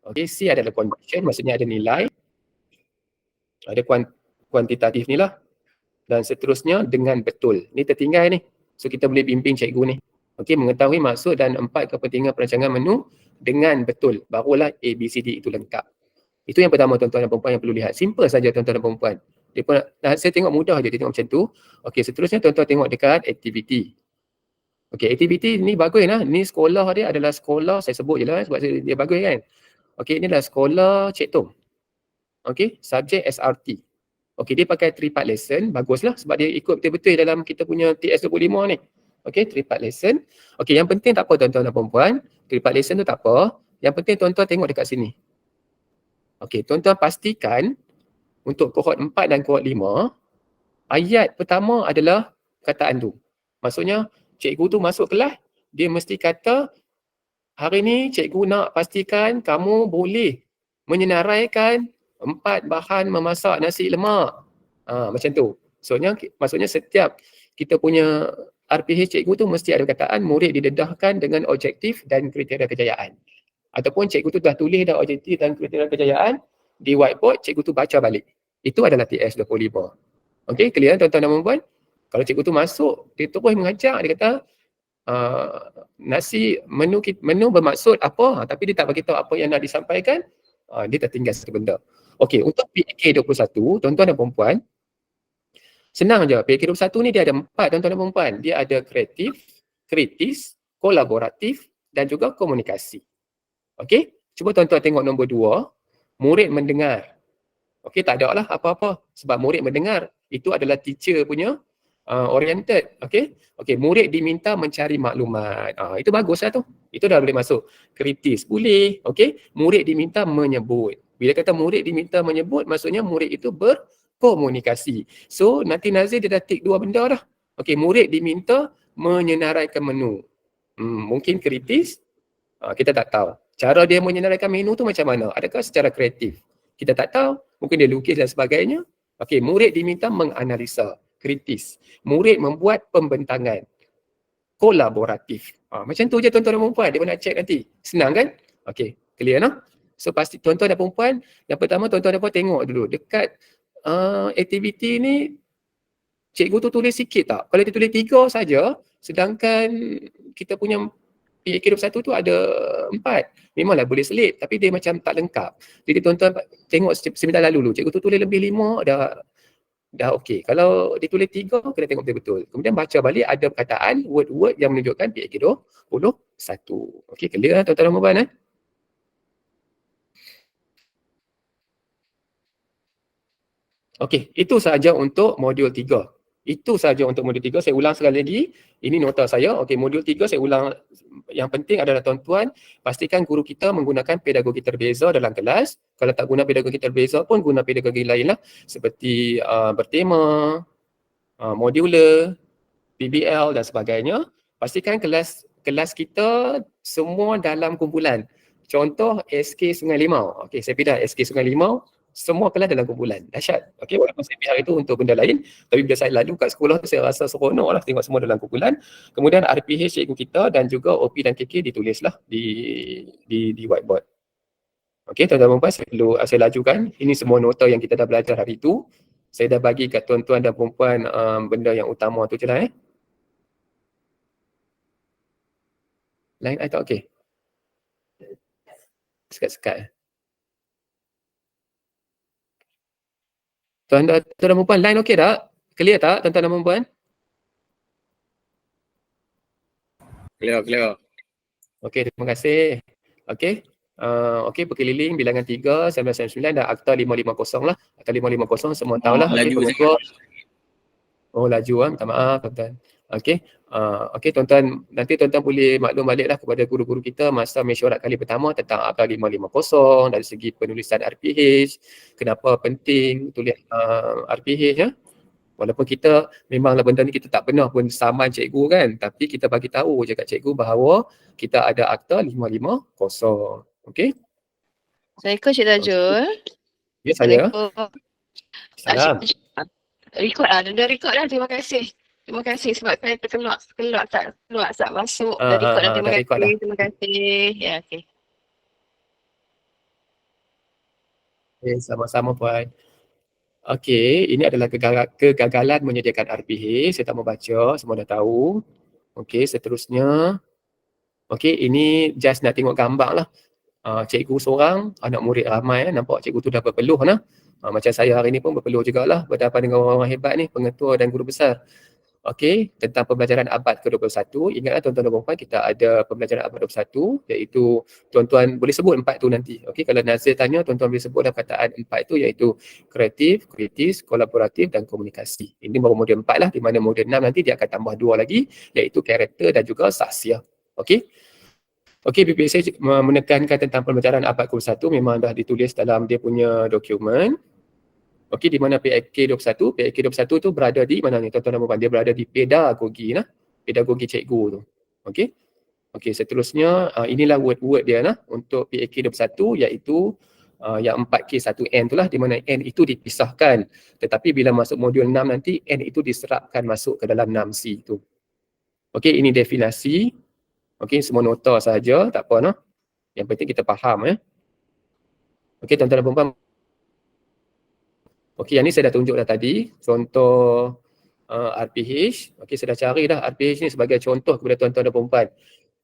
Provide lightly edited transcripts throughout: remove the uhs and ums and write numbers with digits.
Okey, C adalah condition, maksudnya ada nilai, ada kuantitatif ni lah. Dan seterusnya dengan betul. Ni tertinggal ni. So kita boleh bimbing cikgu ni. Okey, mengetahui maksud dan 4 kepentingan perancangan menu dengan betul. Barulah A, B, C, D itu lengkap. Itu yang pertama tuan-tuan dan perempuan yang perlu lihat. Simple saja tuan-tuan dan perempuan. Dia pun, saya tengok mudah je, dia tengok macam tu. Okey, seterusnya tuan-tuan tengok dekat aktiviti. Okey, aktiviti ni bagus lah. Ni sekolah dia adalah sekolah, saya sebut je lah sebab dia bagus kan. Okey, ni adalah sekolah Cik Tom. Okey, subjek SRT. Okey, dia pakai 3-part lesson, baguslah sebab dia ikut betul-betul dalam kita punya TS25 ni. Okey, 3-part lesson. Okey, yang penting tak apa tuan-tuan dan perempuan, 3-part lesson tu tak apa. Yang penting tuan-tuan tengok dekat sini. Okey, tuan-tuan pastikan untuk kohort 4 dan kohort 5, ayat pertama adalah kataan tu. Maksudnya, cikgu tu masuk kelas, dia mesti kata, hari ni cikgu nak pastikan kamu boleh menyenaraikan 4 bahan memasak nasi lemak. Macam tu. Maksudnya setiap kita punya RPH cikgu tu mesti ada kataan murid didedahkan dengan objektif dan kriteria kejayaan. Ataupun cikgu tu dah tulis dah objektif dan kriteria kejayaan di whiteboard, cikgu tu baca balik. Itu adalah TS25. Okey, clear tuan-tuan dan puan-puan? Kalau cikgu tu masuk, dia terus mengajar, dia kata menu bermaksud apa, tapi dia tak bagi tahu apa yang nak disampaikan, dia tertinggal satu benda. Okey, untuk PK 21, tuan-tuan dan puan-puan, senang je. PK 21 ni dia ada 4 tuan-tuan dan puan-puan. Dia ada kreatif, kritis, kolaboratif dan juga komunikasi. Okey, cuba tuan-tuan tengok nombor 2, murid mendengar. Okey, tak ada lah apa-apa sebab murid mendengar itu adalah teacher punya oriented. Okey, murid diminta mencari maklumat. Itu baguslah tu. Itu dah boleh masuk. Kritis boleh. Okey, murid diminta menyebut. Bila kata murid diminta menyebut, maksudnya murid itu berkomunikasi. So, nanti Nazir dia dah tik 2 benda dah. Okey, murid diminta menyenaraikan menu. Mungkin kritis, kita tak tahu. Cara dia menyenaraikan menu tu macam mana? Adakah secara kreatif? Kita tak tahu. Mungkin dia lukis dan sebagainya. Okey, murid diminta menganalisa. Kritis. Murid membuat pembentangan. Kolaboratif. Macam tu je tuan-tuan dan perempuan. Dia pun nak check nanti. Senang kan? Okey, clear no? So pasti tuan-tuan dan perempuan, yang pertama tuan-tuan dan perempuan tengok dulu. Dekat aktiviti ni, cikgu tu tulis sikit tak? Kalau dia tulis 3 saja, sedangkan kita punya PK21 tu ada 4. Memanglah boleh selip, tapi dia macam tak lengkap. Jadi tuan-tuan tengok sebentar lalu dulu. Cikgu tu tulis lebih 5, dah okey. Kalau dia tulis 3, kena tengok betul-betul. Kemudian baca balik ada perkataan, word-word yang menunjukkan PK21. Okey, clear tuan-tuan dan puan-puan? Okey, itu sahaja untuk modul 3. Itu sahaja untuk modul 3. Saya ulang sekali lagi. Ini nota saya. Okey, modul 3 saya ulang. Yang penting adalah tuan-tuan, pastikan guru kita menggunakan pedagogi terbeza dalam kelas. Kalau tak guna pedagogi terbeza pun guna pedagogi lain lah. Seperti bertema, modular, PBL dan sebagainya. Pastikan kelas kita semua dalam kumpulan. Contoh SK Sungai Limau. Okey, saya pindah SK Sungai Limau. Semua kelas dalam kumpulan. Dahsyat. Okey, walaupun saya pihak itu untuk benda lain, tapi bila saya lalu kat sekolah tu saya rasa seronok lah tengok semua dalam kumpulan. Kemudian RPH cikgu kita dan juga OP dan KK ditulislah di whiteboard. Okey, tuan-tuan dan puan, saya lajukan. Ini semua nota yang kita dah belajar hari itu. Saya dah bagi kat tuan-tuan dan puan benda yang utama tu je lah. Line I tak okey? Sekat-sekat. Tuan-tuan dan puan, line okey tak? Clear tak tuan-tuan dan puan? Clear. Okey, terima kasih. Okey. Okey, berkeliling bilangan 3, 1999 dan akta 550 lah. Akta 550 semua tahulah. Okey, pengikut. Laju minta maaf tuan-tuan. Okey. Okey tuan-tuan, nanti tuan-tuan boleh maklum baliklah kepada guru-guru kita masa mesyuarat kali pertama tentang akta 550 dari segi penulisan RPH, kenapa penting tulis RPH ya. Walaupun kita memanglah benda ni kita tak pernah pun saman cikgu kan, tapi kita bagi tahu je kat cikgu bahawa kita ada akta 550. Okey? Assalamualaikum Cik Tajul. Ya, saya. Salam. Record lah, dah record dah. Terima kasih. Terima kasih sebab saya terkeluar tak masuk. Dah record dah. Terima kasih. Ya, okey. Okay, sama-sama Puan. Okey, ini adalah kegagalan menyediakan RPH. Saya tak mau baca, semua dah tahu. Okey, seterusnya. Okey, ini just nak tengok gambar lah. Cikgu seorang, anak murid ramai. Nampak cikgu tu dah berpeluh lah. Macam saya hari ni pun berpeluh jugalah berhadapan dengan orang-orang hebat ni, pengetua dan guru besar. Okey, tentang pembelajaran abad ke-21. Ingatlah tuan-tuan dan puan-puan, kita ada pembelajaran abad 21, iaitu tuan-tuan boleh sebut 4 tu nanti. Okey, kalau Nazir tanya, tuan-tuan boleh sebut perkataan 4 itu, iaitu kreatif, kritis, kolaboratif dan komunikasi. Ini baru modul 4 lah, di mana modul 6 nanti dia akan tambah 2 lagi, iaitu karakter dan juga sahsiah. Okey. Okey, BPSA menekankan tentang pembelajaran abad ke-21 memang dah ditulis dalam dia punya dokumen. Okey, di mana PAK 21? PAK 21 tu berada di mana ni tuan-tuan dan puan-puan? Dia berada di pedagogi nah. Pedagogi cikgu tu. Okey. Okey, seterusnya inilah word-word dia nah untuk PAK 21, iaitu yang 4K1N tu lah, di mana N itu dipisahkan. Tetapi bila masuk modul 6 nanti N itu diserapkan masuk ke dalam 6C tu. Okey, ini definasi. Okey, semua nota saja, tak apa nah. Yang penting kita faham Okey, tuan-tuan dan puan-puan. Okey, yang ni saya dah tunjuk dah tadi, contoh RPH. Okey, saya dah cari dah RPH ni sebagai contoh kepada tuan-tuan dan puan-puan.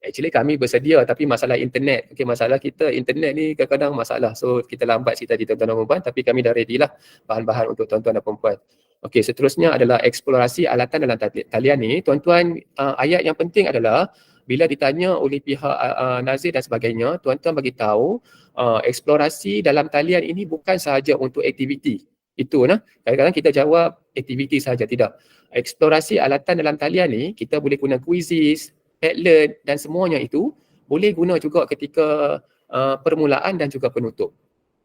Actually kami bersedia, tapi masalah internet. Okey, masalah kita internet ni kadang-kadang masalah. So kita lambat sikit tadi tuan-tuan dan puan-puan, tapi kami dah ready lah bahan-bahan untuk tuan-tuan dan puan-puan. Okey, seterusnya adalah eksplorasi alatan dalam talian ni. Tuan-tuan, ayat yang penting adalah bila ditanya oleh pihak Nazir dan sebagainya, tuan-tuan bagi tahu eksplorasi dalam talian ini bukan sahaja untuk aktiviti. Itu nah. Kadang-kadang kita jawab aktiviti saja, tidak. Eksplorasi alatan dalam talian ni kita boleh guna quizzes, Padlet dan semuanya itu boleh guna juga ketika permulaan dan juga penutup.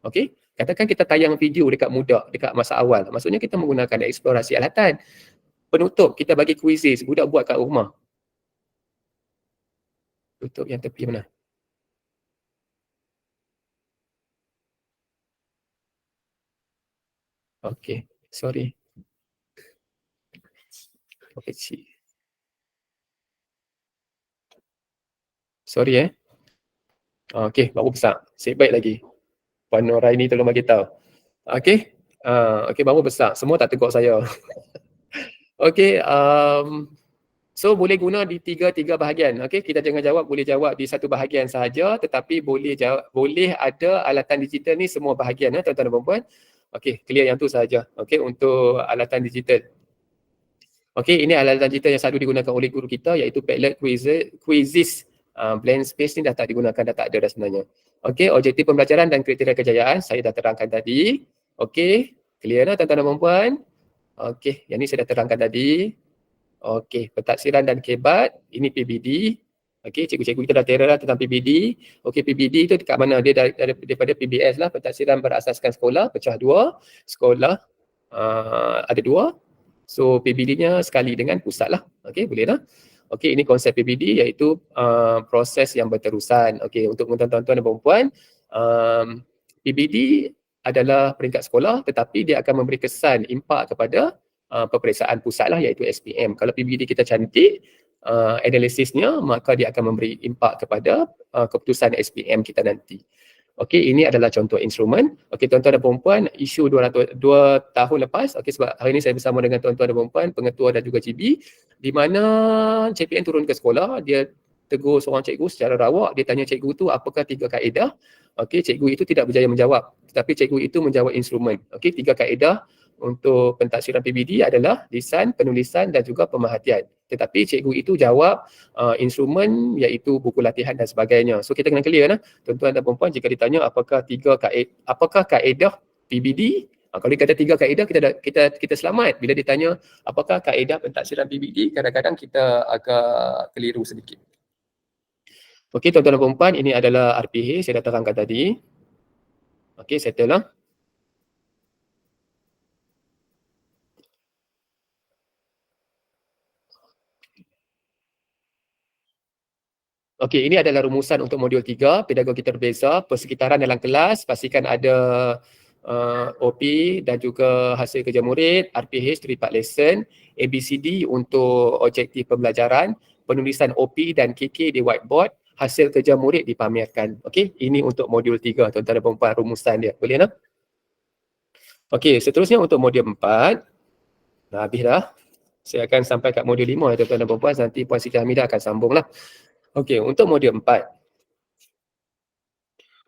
Okey? Katakan kita tayang video dekat muda, dekat masa awal. Maksudnya kita menggunakan eksplorasi alatan. Penutup kita bagi quizzes, budak buat kat rumah. Tutup yang tepi mana? Okey, sorry. Kecil. Sorry okey, baru besar. Sip baik lagi. Puan Noraini tolong bagi tahu. Okey. Okey, baru besar. Semua tak tegur saya. Okey, so boleh guna di tiga bahagian. Okey, kita jangan boleh jawab di satu bahagian sahaja, tetapi boleh ada alatan digital ni semua bahagian tuan-tuan dan puan-puan. Okey, clear yang tu sahaja. Okey, untuk alatan digital. Okey, ini alatan digital yang selalu digunakan oleh guru kita, iaitu Padlet, quizzes. Blank space ni dah tak digunakan, dah tak ada dah sebenarnya. Okey, objektif pembelajaran dan kriteria kejayaan saya dah terangkan tadi. Okey, clear dah tuan-tuan dan puan-puan? Okey, yang ni saya dah terangkan tadi. Okey, pentaksiran dan kebat, ini PBD. Okey, cikgu-cikgu kita dah terang lah tentang PBD. Okey, PBD tu dekat mana? Dia daripada PBS lah, pentaksiran berasaskan sekolah, pecah 2. Sekolah ada 2. So PBD-nya sekali dengan pusat lah. Okey, boleh dah. Okey, ini konsep PBD, iaitu proses yang berterusan. Okey, untuk tuan-tuan dan puan-puan, PBD adalah peringkat sekolah, tetapi dia akan memberi kesan impak kepada peperiksaan pusat lah, iaitu SPM. Kalau PBD kita cantik analisisnya, maka dia akan memberi impak kepada keputusan SPM kita nanti. Okey, ini adalah contoh instrumen. Okey, tuan-tuan dan puan-puan, isu 2 tahun lepas, okey, sebab hari ini saya bersama dengan tuan-tuan dan puan-puan, pengetua dan juga GB, di mana CPN turun ke sekolah, dia tegur seorang cikgu secara rawak, dia tanya cikgu tu apakah 3 kaedah. Okey, cikgu itu tidak berjaya menjawab, tetapi cikgu itu menjawab instrumen. Okey, 3 kaedah untuk pentaksiran PBD adalah lisan, penulisan dan juga pemerhatian. Tetapi cikgu itu jawab instrumen, iaitu buku latihan dan sebagainya. So kita kena clear tuan-tuan dan puan-puan, jika ditanya apakah kaedah PBD, kalau dia kata 3 kaedah, kita selamat. Bila ditanya apakah kaedah pentaksiran PBD, kadang-kadang kita agak keliru sedikit. Okey, tuan-tuan dan puan-puan, ini adalah RPH saya dah terangkan tadi. Okey, settle lah. Okey, ini adalah rumusan untuk modul 3, pedagogi terbeza, persekitaran dalam kelas, pastikan ada OP dan juga hasil kerja murid, RPH 3 part lesson, ABCD untuk objektif pembelajaran, penulisan OP dan KK di whiteboard, hasil kerja murid dipamerkan. Okey, ini untuk modul 3, tuan-tuan dan puan-puan, rumusan dia. Boleh tak? Okey, seterusnya untuk modul 4. Dah habis dah. Saya akan sampai kat modul 5 ya tuan-tuan dan puan-puan. Nanti Puan Siti Hamidah akan sambung lah. Okey, untuk modul 4.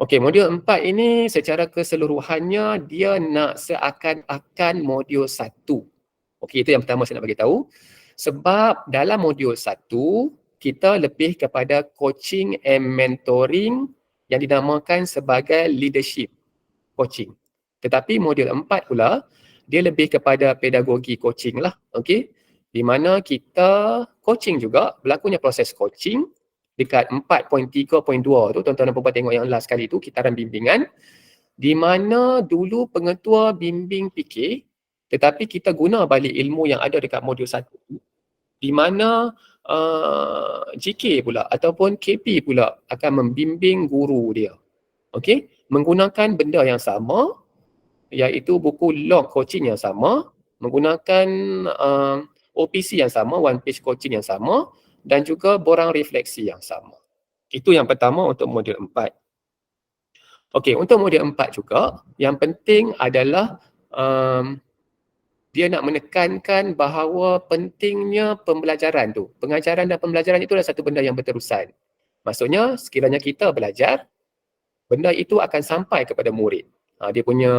Okey, modul 4 ini secara keseluruhannya dia nak seakan-akan modul 1. Okey, itu yang pertama saya nak bagi tahu. Sebab dalam modul 1 kita lebih kepada coaching and mentoring yang dinamakan sebagai leadership coaching. Tetapi modul 4 pula dia lebih kepada pedagogi coaching lah. Okey. Di mana kita coaching juga, berlakunya proses coaching dekat 4.3.2 tu, tuan-tuan dan puan-puan tengok yang last kali tu, kitaran bimbingan, di mana dulu pengetua bimbing PK, tetapi kita guna balik ilmu yang ada dekat modul 1, di mana GK pula ataupun KP pula akan membimbing guru dia. Okey, menggunakan benda yang sama, iaitu buku log coaching yang sama, menggunakan OPC yang sama, one page coaching yang sama, dan juga borang refleksi yang sama. Itu yang pertama untuk modul 4. Okey, untuk modul 4 juga, yang penting adalah dia nak menekankan bahawa pentingnya pembelajaran tu. Pengajaran dan pembelajaran itu adalah satu benda yang berterusan. Maksudnya, sekiranya kita belajar, benda itu akan sampai kepada murid. Dia punya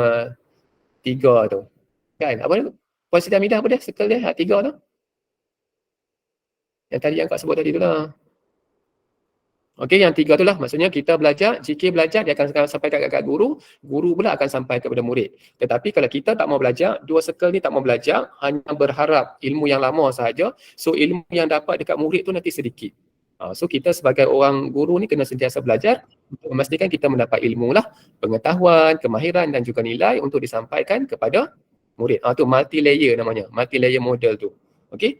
3 tu. Kan? Apa tu? Puan Siti Hamidah apa dia? Circle dia? 3 tu. Yang tadi yang Kak sebut tadi tu lah. Okey, yang 3 tu lah. Maksudnya kita belajar, GK belajar, dia akan sampai kat guru, guru pula akan sampai kepada murid. Tetapi kalau kita tak mau belajar, 2 circle ni tak mau belajar, hanya berharap ilmu yang lama sahaja, so ilmu yang dapat dekat murid tu nanti sedikit. So kita sebagai orang guru ni kena sentiasa belajar untuk memastikan kita mendapat ilmu lah, pengetahuan, kemahiran dan juga nilai untuk disampaikan kepada murid. Tu multi layer namanya, multi layer model tu. Okey.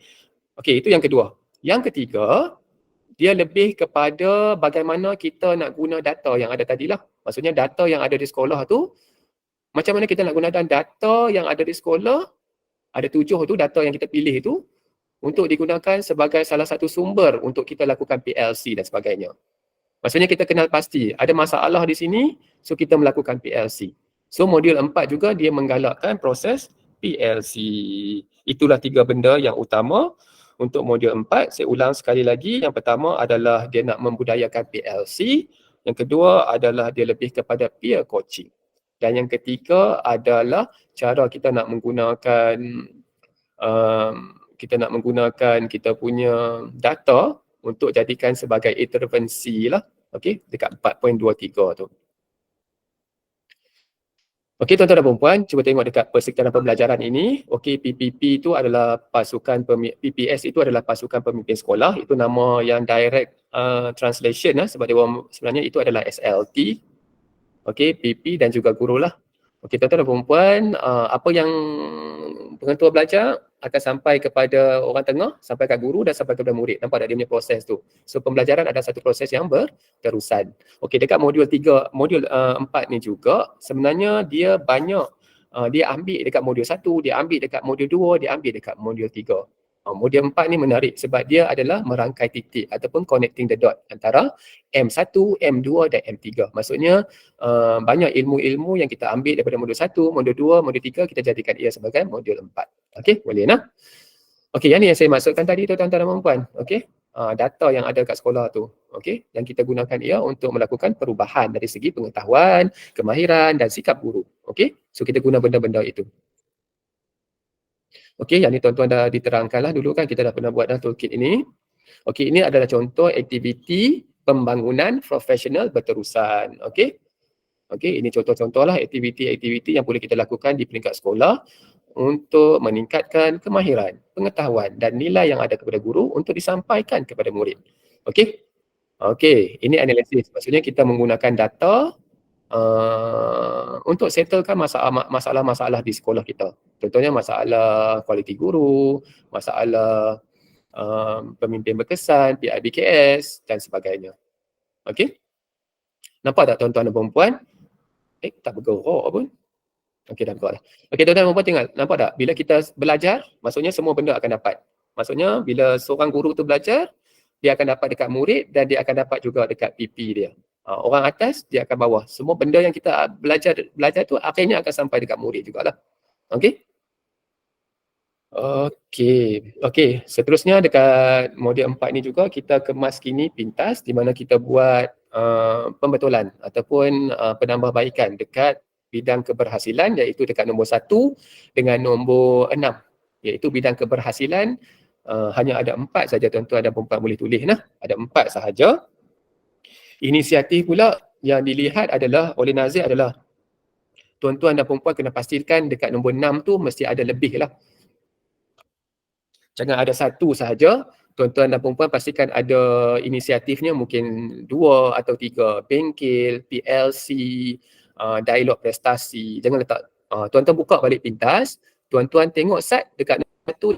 Okey, itu yang kedua. Yang ketiga, dia lebih kepada bagaimana kita nak guna data yang ada tadi lah. Maksudnya data yang ada di sekolah tu, macam mana kita nak gunakan data yang ada di sekolah, ada 7 tu data yang kita pilih tu, untuk digunakan sebagai salah satu sumber untuk kita lakukan PLC dan sebagainya. Maksudnya kita kenal pasti, ada masalah di sini, so kita melakukan PLC. So modul 4 juga dia menggalakkan proses PLC. Itulah 3 benda yang utama untuk modul 4. Saya ulang sekali lagi, yang pertama adalah dia nak membudayakan PLC, yang kedua adalah dia lebih kepada peer coaching, dan yang ketiga adalah cara kita nak menggunakan kita punya data untuk jadikan sebagai intervensi lah. Okey, dekat 4.23 tu. Okey, tuan-tuan dan puan-puan, cuba tengok dekat persekitaran pembelajaran ini. Okey, PPP itu adalah PPS itu adalah pasukan pemimpin sekolah. Itu nama yang direct translation lah, sebab dia sebenarnya itu adalah SLT. Okey, PP dan juga guru lah. Okey, tuan-tuan dan puan-puan, apa yang pengetua belajar akan sampai kepada orang tengah, sampai kat guru dan sampai kepada murid. Nampak tak dia punya proses tu? So pembelajaran ada satu proses yang berterusan. Okey, dekat modul 4 ni juga sebenarnya dia banyak dia ambil dekat modul 1, dia ambil dekat modul 2, dia ambil dekat modul 3. Modul 4 ni menarik sebab dia adalah merangkai titik ataupun connecting the dot antara M1, M2 dan M3. Maksudnya banyak ilmu-ilmu yang kita ambil daripada modul 1, modul 2, modul 3 kita jadikan ia sebagai modul 4. Okey, boleh nah? Okey, yang ni yang saya maksudkan tadi tu tuan-tuan dan puan. Okey. Data yang ada kat sekolah tu. Okey, dan kita gunakan ia untuk melakukan perubahan dari segi pengetahuan, kemahiran dan sikap guru. Okey. So kita guna benda-benda itu. Okey, yang ni tuan-tuan dah diterangkan lah dulu kan, kita dah pernah buat dah toolkit ini. Okey, ini adalah contoh aktiviti pembangunan profesional berterusan. Okey. Okey, ini contoh-contoh lah aktiviti-aktiviti yang boleh kita lakukan di peringkat sekolah untuk meningkatkan kemahiran, pengetahuan dan nilai yang ada kepada guru untuk disampaikan kepada murid. Okey. Okey, ini analisis. Maksudnya kita menggunakan data untuk settlekan masalah-masalah di sekolah kita. Contohnya masalah kualiti guru, masalah pemimpin berkesan, PIBKS dan sebagainya. Okey? Nampak tak tuan-tuan dan puan-puan? Tak bergerak pun. Okey, dah bergerak dah. Okey, tuan-tuan dan puan-puan tengok. Nampak tak? Bila kita belajar, maksudnya semua benda akan dapat. Maksudnya bila seorang guru tu belajar, dia akan dapat dekat murid dan dia akan dapat juga dekat PP dia. Orang atas dia akan bawah. Semua benda yang kita belajar tu akhirnya akan sampai dekat murid jugalah. Okey? Okey. Seterusnya dekat modul 4 ni juga kita kemas kini pintas di mana kita buat pembetulan ataupun penambahbaikan dekat bidang keberhasilan, iaitu dekat nombor 1 dengan nombor 6, iaitu bidang keberhasilan hanya ada 4 saja tuan-tuan dan puan boleh tulis nah. Ada 4 sahaja. Inisiatif pula yang dilihat adalah oleh Nazir adalah tuan-tuan dan puan kena pastikan dekat nombor 6 tu mesti ada lebih lah. Jangan ada 1 sahaja. Tuan-tuan dan puan pastikan ada inisiatifnya, mungkin 2 atau 3. Bengkel, PLC, dialog prestasi. Jangan letak, tuan-tuan buka balik pintas, tuan-tuan tengok sat dekat nombor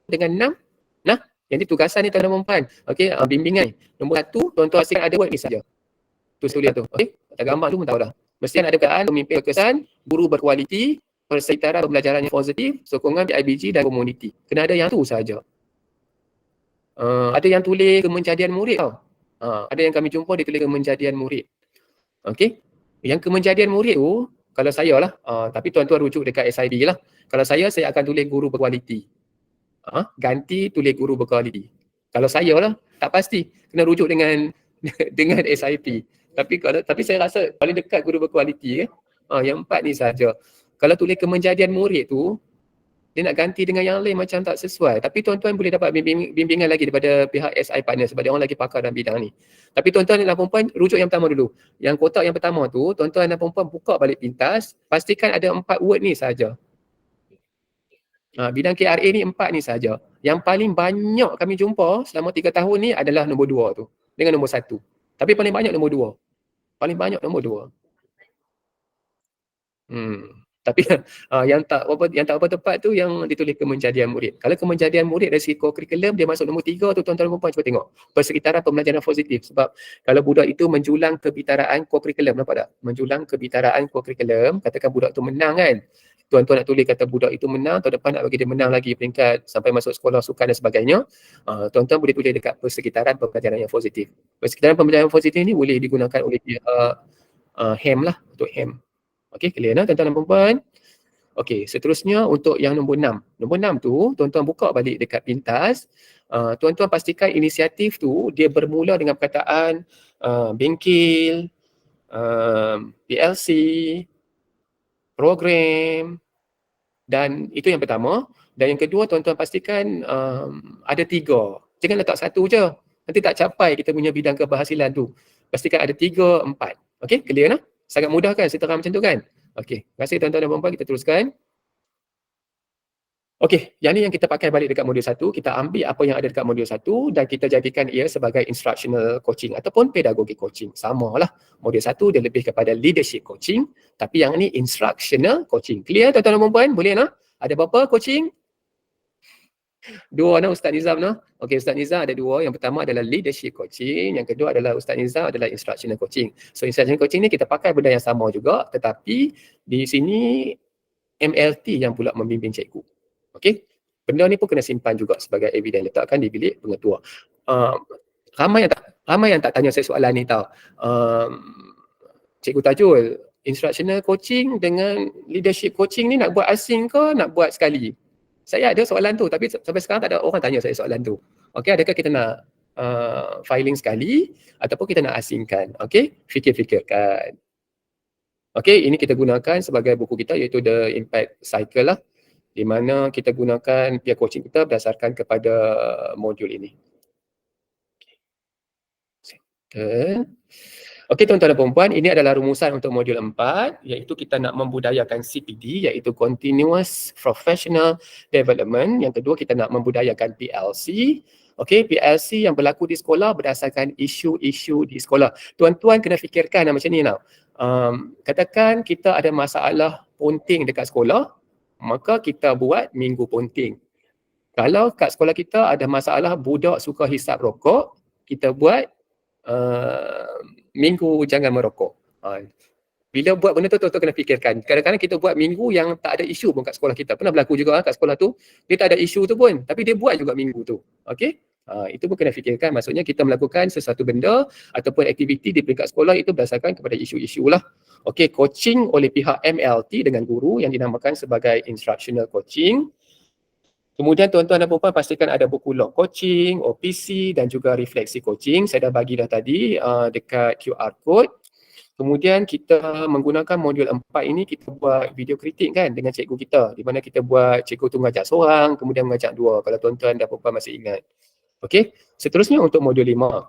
1 dengan 6. Nah, yang ni tugasan ni tuan-tuan dan puan. Okey, bimbingan. Nombor 1, tuan-tuan pastikan ada word ni saja. Tulis tu. Okey, tak gambar tu pun tahu dah. Mesti ada keadaan pemimpin berkesan, guru berkualiti, persekitaran pembelajaran yang positif, sokongan IBG dan komuniti. Kena ada yang tu saja. Ada yang tulis kemenjadian murid tau. Ada yang kami jumpa dia tulis kemenjadian murid. Okey. Yang kemenjadian murid tu, kalau saya lah, tapi tuan-tuan rujuk dekat SIB lah. Kalau saya akan tulis guru berkualiti. Ganti tulis guru berkualiti. Kalau saya lah, tak pasti. Kena rujuk dengan dengan SIP. Tapi saya rasa paling dekat guru berkualiti yang 4 ni saja. Kalau tulis kemenjadian murid tu, dia nak ganti dengan yang lain macam tak sesuai. Tapi tuan-tuan boleh dapat bimbingan lagi daripada pihak SI partner sebab dia orang lagi pakar dalam bidang ni. Tapi tuan-tuan dan puan rujuk yang pertama dulu. Yang kotak yang pertama tu, tuan-tuan dan puan buka balik pintas, pastikan ada 4 word ni saja. Bidang KRA ni 4 ni saja. Yang paling banyak kami jumpa selama 3 tahun ni adalah nombor 2 tu dengan nombor 1. Tapi paling banyak nombor 2. Paling banyak nombor 2. Tapi yang tak apa tepat tu yang ditulis kemenjadian murid. Kalau kemenjadian murid dari segi kurikulum dia masuk nombor 3 tu, tuan-tuan dan puan cuba tengok. Persekitaran pembelajaran positif. Sebab kalau budak itu menjulang kebitaraan kurikulum, nampak tak? Menjulang kebitaraan kurikulum, katakan budak tu menang kan. Tuan-tuan nak tulis kata budak itu menang, tahun depan nak bagi dia menang lagi peringkat sampai masuk sekolah sukan dan sebagainya. Tuan-tuan boleh tulis dekat persekitaran pembelajaran yang positif. Persekitaran pembelajaran positif ni boleh digunakan oleh pihak HEM lah, untuk HEM. Okey, clear nah tuan-tuan dan puan? Okey, seterusnya untuk yang nombor 6. Nombor 6 tu, tuan-tuan buka balik dekat pintas. Tuan-tuan pastikan inisiatif tu dia bermula dengan perkataan bengkel, PLC, program, dan itu yang pertama. Dan yang kedua, tuan-tuan pastikan ada 3. Jangan letak 1 je. Nanti tak capai kita punya bidang keberhasilan tu. Pastikan ada 3, 4. Okey, clear nah? Sangat mudah kan saya terang macam tu kan? Okey, terima kasih tuan-tuan dan puan-puan, kita teruskan. Okey, yang ni yang kita pakai balik dekat modul 1, kita ambil apa yang ada dekat modul 1 dan kita jadikan ia sebagai instructional coaching ataupun pedagogi coaching. Samalah. Modul 1 dia lebih kepada leadership coaching, tapi yang ni instructional coaching. Clear tuan-tuan dan puan-puan? Boleh nah? Ada berapa coaching? 2 nah Ustaz Nizam nah. Okey, Ustaz Nizam ada 2. Yang pertama adalah leadership coaching, yang kedua adalah Ustaz Nizam adalah instructional coaching. So instructional coaching ni kita pakai benda yang sama juga, tetapi di sini MLT yang pula membimbing cikgu. Okey. Benda ni pun kena simpan juga sebagai evidence, letakkan di bilik pengetua. Ramai yang tak tanya saya soalan ni tau. Cikgu Tajul, instructional coaching dengan leadership coaching ni nak buat asing ke nak buat sekali? Saya ada soalan tu, tapi sampai sekarang tak ada orang tanya saya soalan tu. Okey, adakah kita nak filing sekali ataupun kita nak asingkan? Okey, fikir-fikirkan. Okey, ini kita gunakan sebagai buku kita iaitu The Impact Cycle lah, di mana kita gunakan peer coaching kita berdasarkan kepada modul ini. Okey tuan-tuan dan puan-puan, ini adalah rumusan untuk modul 4, iaitu kita nak membudayakan CPD, iaitu Continuous Professional Development. Yang kedua, kita nak membudayakan PLC. Okey, PLC yang berlaku di sekolah berdasarkan isu-isu di sekolah. Tuan-tuan kena fikirkan macam ni tau. Katakan kita ada masalah ponting dekat sekolah, maka kita buat minggu ponting. Kalau kat sekolah kita ada masalah budak suka hisap rokok, kita buat minggu jangan merokok. Bila buat benda tu, tuan-tuan kena fikirkan. Kadang-kadang kita buat minggu yang tak ada isu pun kat sekolah kita. Pernah berlaku juga kat sekolah tu, dia tak ada isu tu pun, tapi dia buat juga minggu tu. Okey? Itu pun kena fikirkan. Maksudnya kita melakukan sesuatu benda ataupun aktiviti di peringkat sekolah itu berdasarkan kepada isu-isu lah. Okey, coaching oleh pihak MLT dengan guru yang dinamakan sebagai instructional coaching. Kemudian tuan-tuan dan puan pastikan ada buku log coaching, OPC dan juga refleksi coaching. Saya dah bagi dah tadi dekat QR code. Kemudian kita menggunakan modul 4 ini, kita buat video kritik kan dengan cikgu kita. Di mana kita buat cikgu tu mengajak seorang, kemudian mengajak dua, kalau tuan-tuan dan puan masih ingat. Okey, seterusnya untuk modul 5.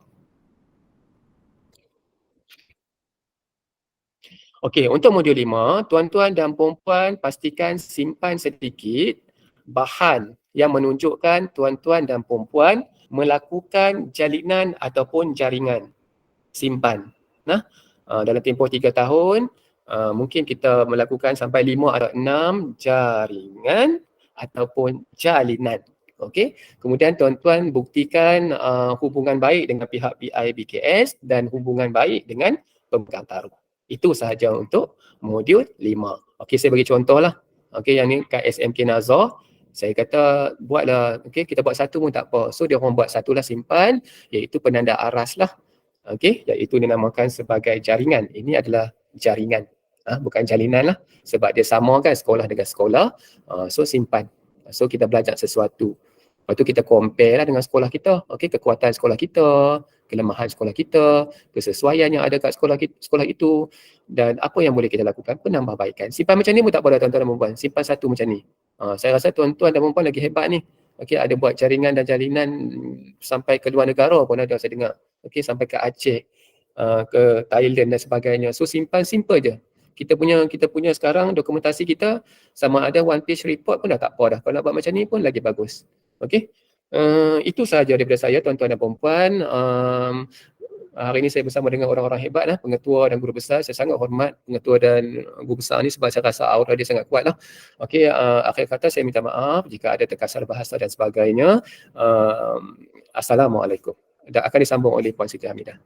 Okey, untuk modul 5, tuan-tuan dan puan pastikan simpan sedikit bahan yang menunjukkan tuan-tuan dan puan melakukan jalinan ataupun jaringan. Simpan. Dalam tempoh 3 tahun, mungkin kita melakukan sampai 5 atau 6 jaringan ataupun jalinan. Okey. Kemudian tuan-tuan buktikan hubungan baik dengan pihak PIBKS dan hubungan baik dengan pemegang taruh. Itu sahaja untuk modul 5. Okey, saya bagi contohlah. Okey, yang ni kat SMK Nazar, saya kata buatlah, okey, kita buat satu pun tak apa. So dia orang buat satulah simpan, iaitu penanda aras lah. Okey, iaitu dinamakan sebagai jaringan. Ini adalah jaringan, bukan jalinan lah. Sebab dia sama kan sekolah dengan sekolah. So simpan. So kita belajar sesuatu. Lepas tu kita compare lah dengan sekolah kita. Okey, kekuatan sekolah kita, kelemahan sekolah kita, kesesuaian yang ada kat sekolah itu dan apa yang boleh kita lakukan, penambahbaikan. Simpan macam ni pun tak apa dah tuan-tuan dan puan. Simpan satu macam ni. Saya rasa tuan-tuan dan puan lagi hebat ni. Okey, ada buat jaringan dan jalinan sampai ke luar negara pun ada saya dengar. Okey, sampai ke Aceh, ke Thailand dan sebagainya. So simpan simple je. Kita punya sekarang dokumentasi kita sama ada one page report pun dah tak apa dah. Kalau nak buat macam ni pun lagi bagus. Okey. Itu sahaja daripada saya tuan-tuan dan puan-puan. Hari ini saya bersama dengan orang-orang hebat lah, pengetua dan guru besar. Saya sangat hormat pengetua dan guru besar ni sebab saya rasa aura dia sangat kuat lah. Okey, akhir kata saya minta maaf jika ada terkasar bahasa dan sebagainya. Assalamualaikum. Dan akan disambung oleh Puan Siti Hamidah.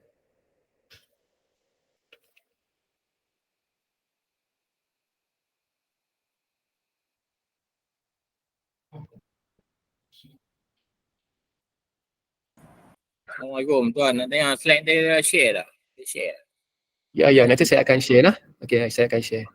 Assalamualaikum tuan, nak tengok slide dia share tak? Dia share. Ya, nanti saya akan share lah. Okey, saya akan share.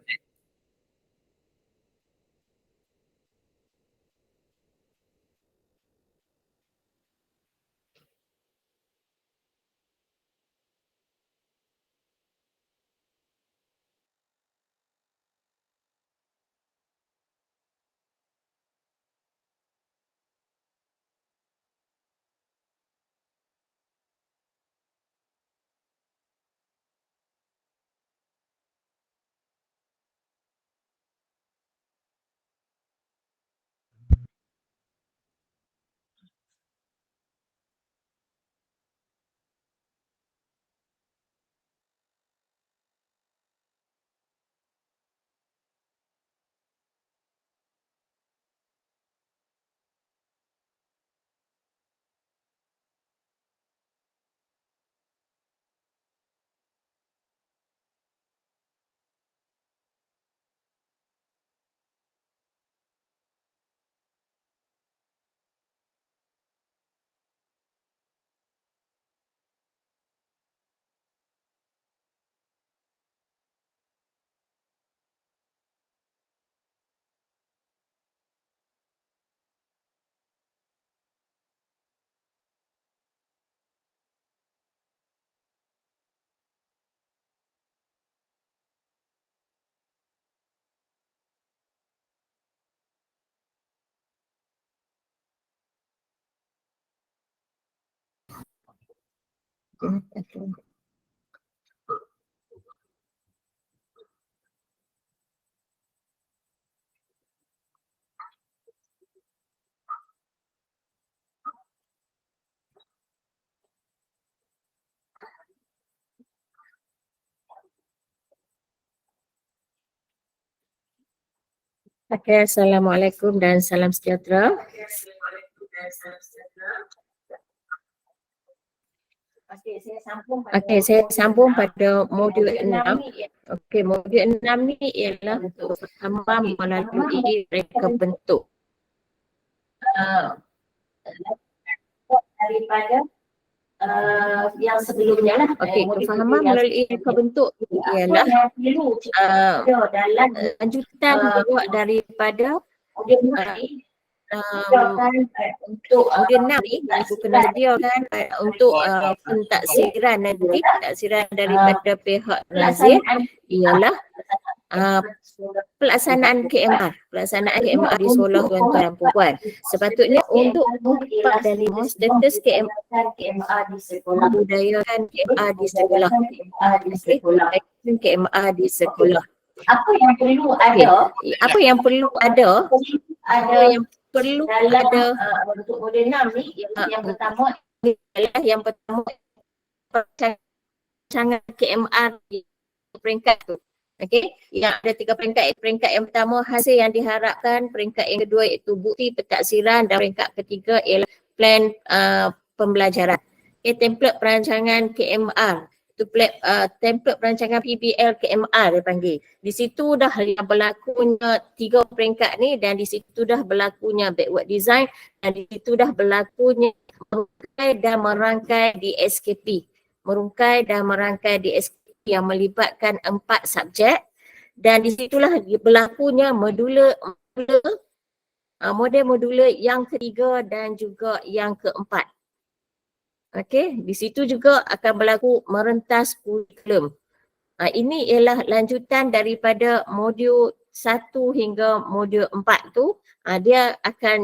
Okay, Assalamualaikum dan salam sejahtera. Okey, saya sambung pada modul 6. Okey, modul 6 ni ialah untuk pertama melalui reka bentuk. daripada yang sebelumnya lah. Okey, kefahaman melalui reka bentuk ialah lanjutan buat daripada untuk model 6 ni aku kena sediakan untuk pentaksiran nanti, pentaksiran daripada pihak nazir ialah pelaksanaan KMR di sekolah tuan-tuan dan puan. Sepatutnya untuk 4 dan 5 status KMR di sekolah, budayakan KMR di sekolah, KMR di sekolah. Apa yang perlu ada? Apa yang perlu ada? Untuk model 6 ni yang pertama ialah perancangan KMR di peringkat tu. Okey, yang ada 3 peringkat. Peringkat yang pertama hasil yang diharapkan, peringkat yang kedua iaitu bukti pentaksiran dan peringkat ketiga ialah plan pembelajaran. Okey, template perancangan KMR. Itu template perancangan PBL KMR dia panggil. Di situ dah yang berlakunya 3 peringkat ni dan di situ dah berlakunya backward design dan di situ dah berlakunya merungkai dan merangkai di SKP. Merungkai dan merangkai di SKP yang melibatkan 4 subjek dan di situlah berlakunya modul yang ketiga dan juga yang keempat. Okey, di situ juga akan berlaku merentas kurikulum. Ini ialah lanjutan daripada modul 1 hingga modul 4 tu.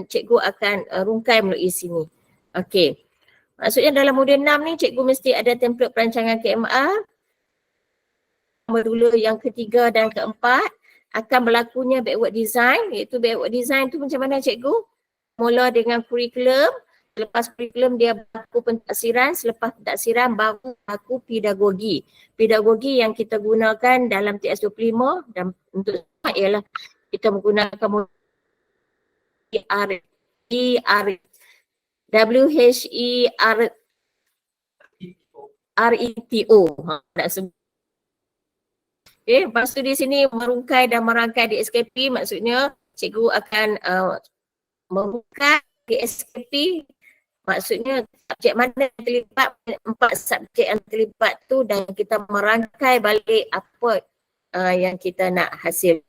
Cikgu akan rungkai melalui sini. Okey. Maksudnya dalam modul 6 ni cikgu mesti ada template perancangan KMR. Modul yang ketiga dan keempat akan berlakunya backward design, iaitu backward design tu macam mana cikgu? Mula dengan kurikulum, selepas kurikulum dia berlaku pentaksiran, selepas pentaksiran baru berlaku pedagogi. Pedagogi yang kita gunakan dalam TS25 dan untuk ialah kita menggunakan WHERETO. Nak sebut. Okay, lepas tu di sini merungkai dan merangkai di SKP, maksudnya cikgu akan merungkai di SKP, maksudnya subjek mana yang terlibat, 4 subjek yang terlibat tu dan kita merangkai balik apa yang kita nak hasil.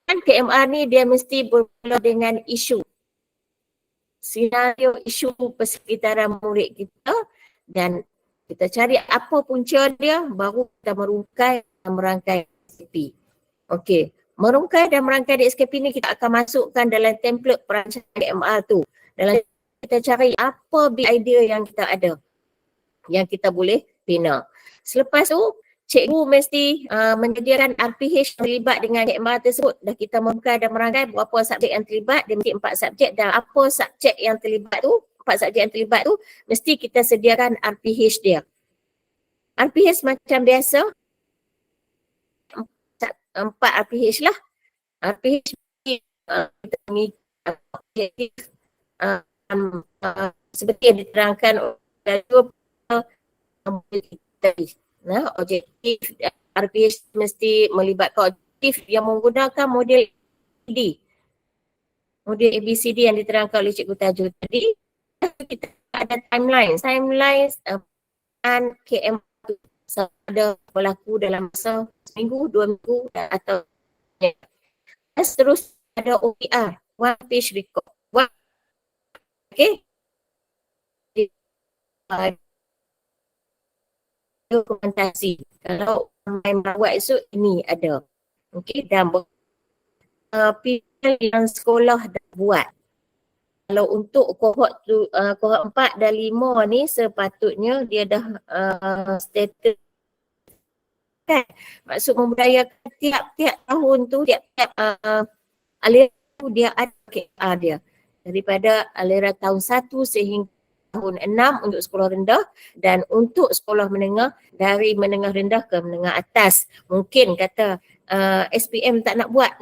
Dan KMR ni dia mesti bermula dengan isu. Senario isu persekitaran murid kita dan kita cari apa punca dia baru kita merungkai dan merangkai SKP. Okey, merungkai dan merangkai di SKP ni kita akan masukkan dalam template perancangan KMR tu. Dalam kita cari apa big idea yang kita ada, yang kita boleh bina. Selepas tu, cikgu mesti menyediakan RPH terlibat dengan KMR tersebut. Dah kita merungkai dan merangkai berapa subjek yang terlibat, dia mesti 4 subjek dan apa subjek yang terlibat tu, 4 subjek yang terlibat tu, mesti kita sediakan RPH dia. RPH macam biasa, 4 RPH lah. RPH kita objektif seperti yang diterangkan oleh objektif RPH mesti melibatkan objektif yang menggunakan model ABCD. Model ABCD yang diterangkan oleh Cikgu Tajul tadi. Kita ada timeline dan KM ada berlaku dalam masa seminggu, 2 minggu atau terus ada OPR, one page record. Okay. Dokumentasi. Kalau main buat esok ini ada. Okay, dan yang sekolah dah buat. Kalau untuk kohort 4 dan 5 ni sepatutnya dia dah status kan. Maksud membudayakan tiap-tiap tahun tu, tiap-tiap aliran tu dia ada KR dia. Daripada aliran tahun 1 sehingga tahun 6 untuk sekolah rendah dan untuk sekolah menengah dari menengah rendah ke menengah atas. Mungkin kata SPM tak nak buat,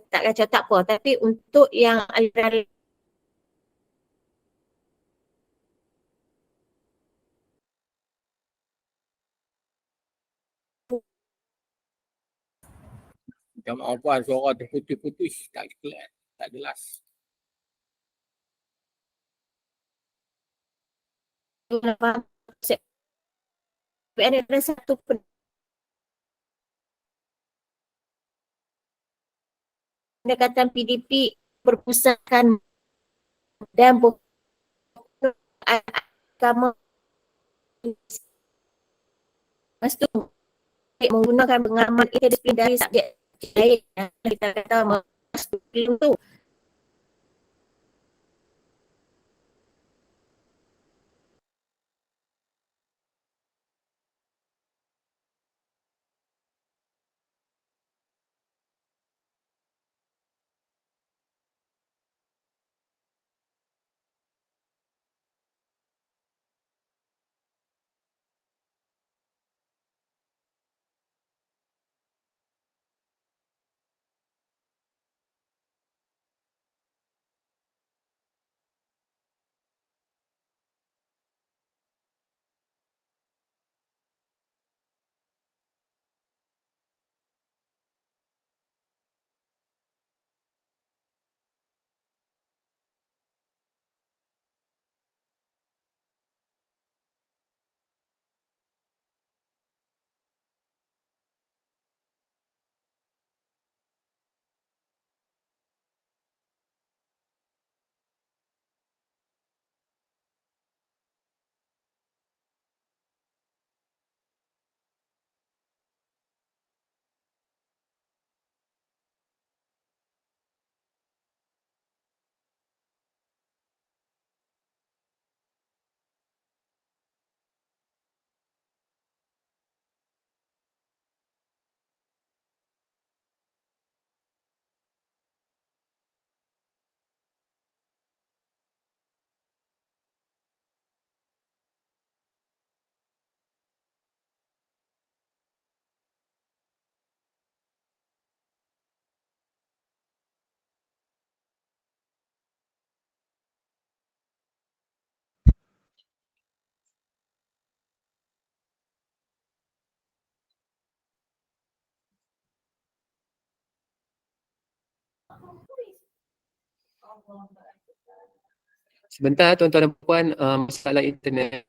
tak kacau tak apa, tapi untuk yang aliran Macam maaf puan, suara terputus-putus, tak jelas. faham konsep PN ada satu pendekatan PDP perpusatkan dan agama itu menggunakan pengalaman interdisiplin dari subjek lain yang kita kata masuk itu. Sebentar tuan-tuan dan puan, masalah internet.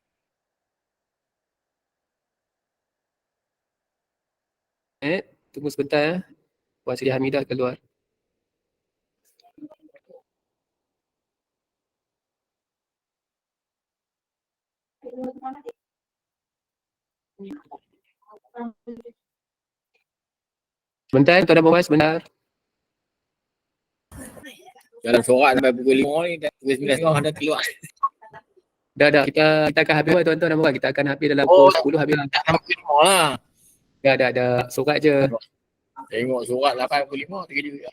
Tunggu sebentar ya. Puan Sri Hamidah keluar. Sebentar tuan-tuan dan puan, sebentar. Dalam sorak sampai pukul 5 ni, pukul 9 tengah dah keluar. Dah. Kita akan habis tuan-tuan dan puan. Kita akan habis dalam Oh, pukul 10 habis. Tak sampai pukul 5 lah. Dah. Surat je. Tengok sorak 8 pukul 5, terkejut juga.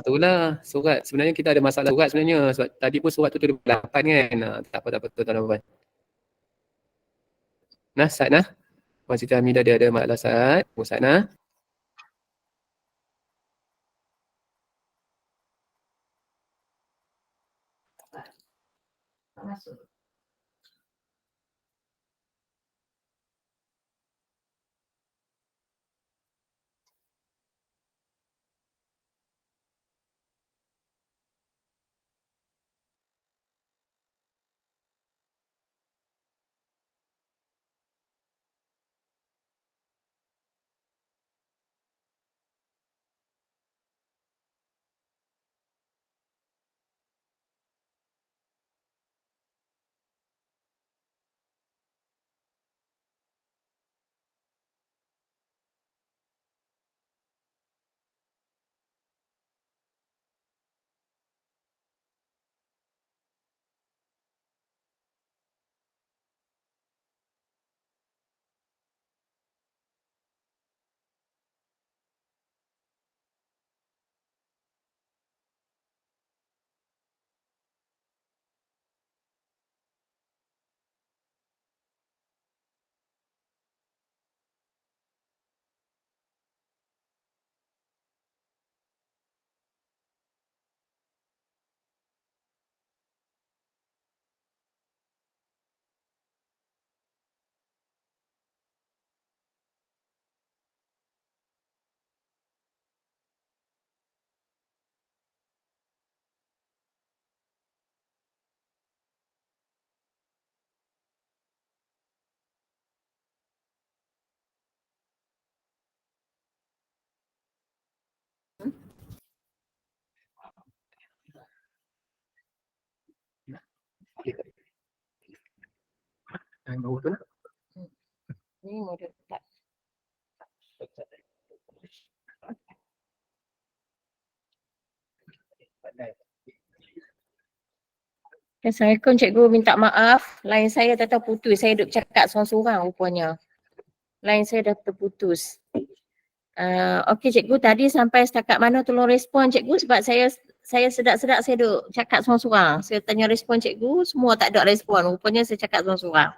Itulah surat. Sebenarnya kita ada masalah surat sebenarnya. Sebab tadi pun surat tu 8 kan. Tak apa tuan-tuan dan puan. Nah, Sat nah. Puan Siti Hamidah dia ada masalah Sat. Sat nah. Yang bawah tu lah. Ni modul tak. Assalamualaikum cikgu, minta maaf. Line saya tak tahu putus. Saya duduk cakap seorang-seorang rupanya. Line saya dah terputus. Okey cikgu, tadi sampai setakat mana tolong respon cikgu sebab saya sedap-sedap saya duduk cakap seorang-seorang. Saya tanya respon cikgu, semua tak ada respon. Rupanya saya cakap seorang-seorang.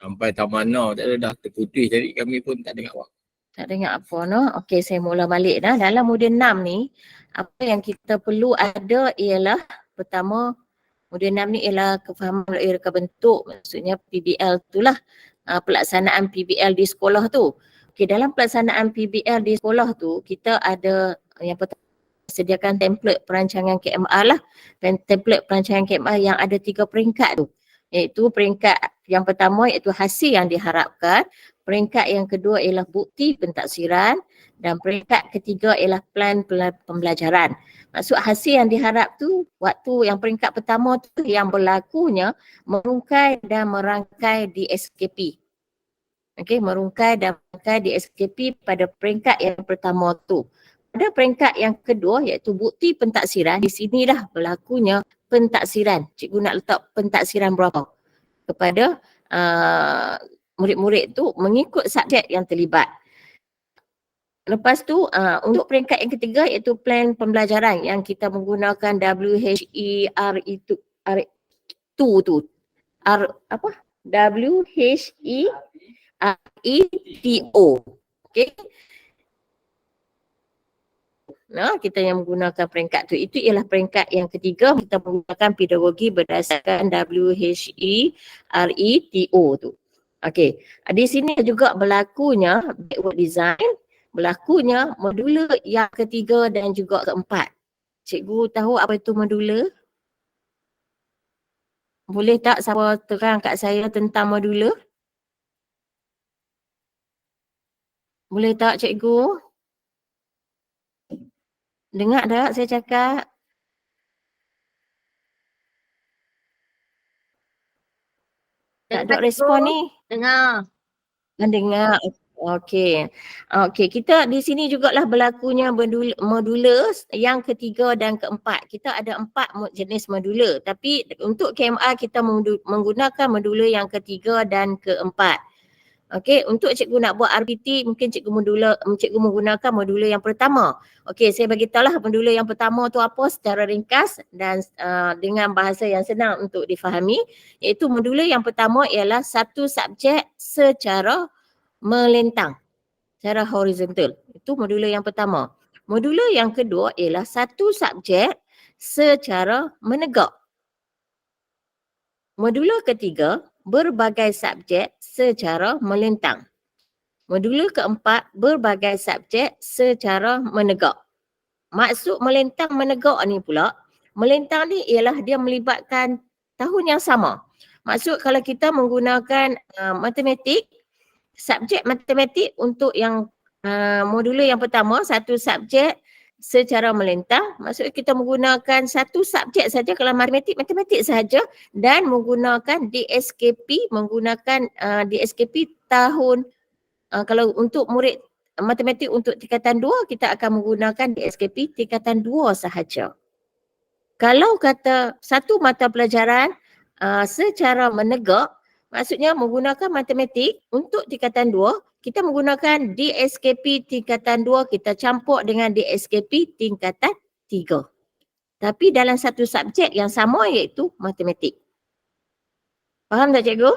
Sampai tak mana tak ada dah terputus jadi kami pun tak dengar apa. Tak dengar apa no? Okey, saya mula balik dah. Dalam modul 6 ni, apa yang kita perlu ada ialah pertama, modul 6 ni ialah kefahaman melalui reka bentuk, maksudnya PBL itulah pelaksanaan PBL di sekolah tu. Okey, dalam pelaksanaan PBL di sekolah tu, kita ada yang pertama sediakan template perancangan KMR lah. Dan template perancangan KMR yang ada 3 peringkat tu. Iaitu peringkat yang pertama iaitu hasil yang diharapkan, peringkat yang kedua ialah bukti pentaksiran dan peringkat ketiga ialah plan pembelajaran. Maksud hasil yang diharap tu waktu yang peringkat pertama tu yang berlakunya merungkai dan merangkai di SKP. Okey, merungkai dan merangkai di SKP pada peringkat yang pertama tu. Pada peringkat yang kedua iaitu bukti pentaksiran, di sinilah berlakunya pentaksiran. Cikgu nak letak pentaksiran berapa kepada murid-murid tu mengikut subjek yang terlibat. Lepas tu untuk peringkat yang ketiga iaitu plan pembelajaran yang kita menggunakan WHERE2 tu. WHERETO. Okey. Nah, kita yang menggunakan peringkat tu. Itu ialah peringkat yang ketiga, kita menggunakan pedagogi berdasarkan WHERETO tu. Okey. Di sini juga berlakunya backward design, berlakunya modula yang ketiga dan juga keempat. Cikgu tahu apa itu modula? Boleh tak siapa terang kat saya tentang modula? Boleh tak cikgu? Dengar tak saya cakap? Tak ada respon ni. Dengar. Mendengar. Okey. Okey, kita di sini jugalah berlakunya modula yang ketiga dan keempat. Kita ada 4 jenis modula, tapi untuk KMR kita menggunakan modula yang ketiga dan keempat. Okey, untuk cikgu nak buat RPT mungkin cikgu menggunakan modula yang pertama. Okey, saya bagi tahulah modula yang pertama tu apa secara ringkas dan dengan bahasa yang senang untuk difahami, iaitu modula yang pertama ialah satu subjek secara melentang, secara horizontal. Itu modula yang pertama. Modula yang kedua ialah satu subjek secara menegak. Modula ketiga, berbagai subjek secara melentang. Modula keempat, berbagai subjek secara menegak. Maksud melentang menegak ni pula, melentang ni ialah dia melibatkan tahun yang sama. Maksud kalau kita menggunakan matematik, subjek matematik untuk yang modula yang pertama, satu subjek secara melentang, maksudnya kita menggunakan satu subjek saja kalau matematik saja dan menggunakan DSKP, menggunakan DSKP tahun kalau untuk murid matematik untuk tingkatan 2 kita akan menggunakan DSKP tingkatan 2 sahaja. Kalau kata satu mata pelajaran secara menegak, maksudnya menggunakan matematik untuk tingkatan 2, kita menggunakan DSKP tingkatan 2, kita campur dengan DSKP tingkatan 3. Tapi dalam satu subjek yang sama iaitu matematik. Faham tak cikgu?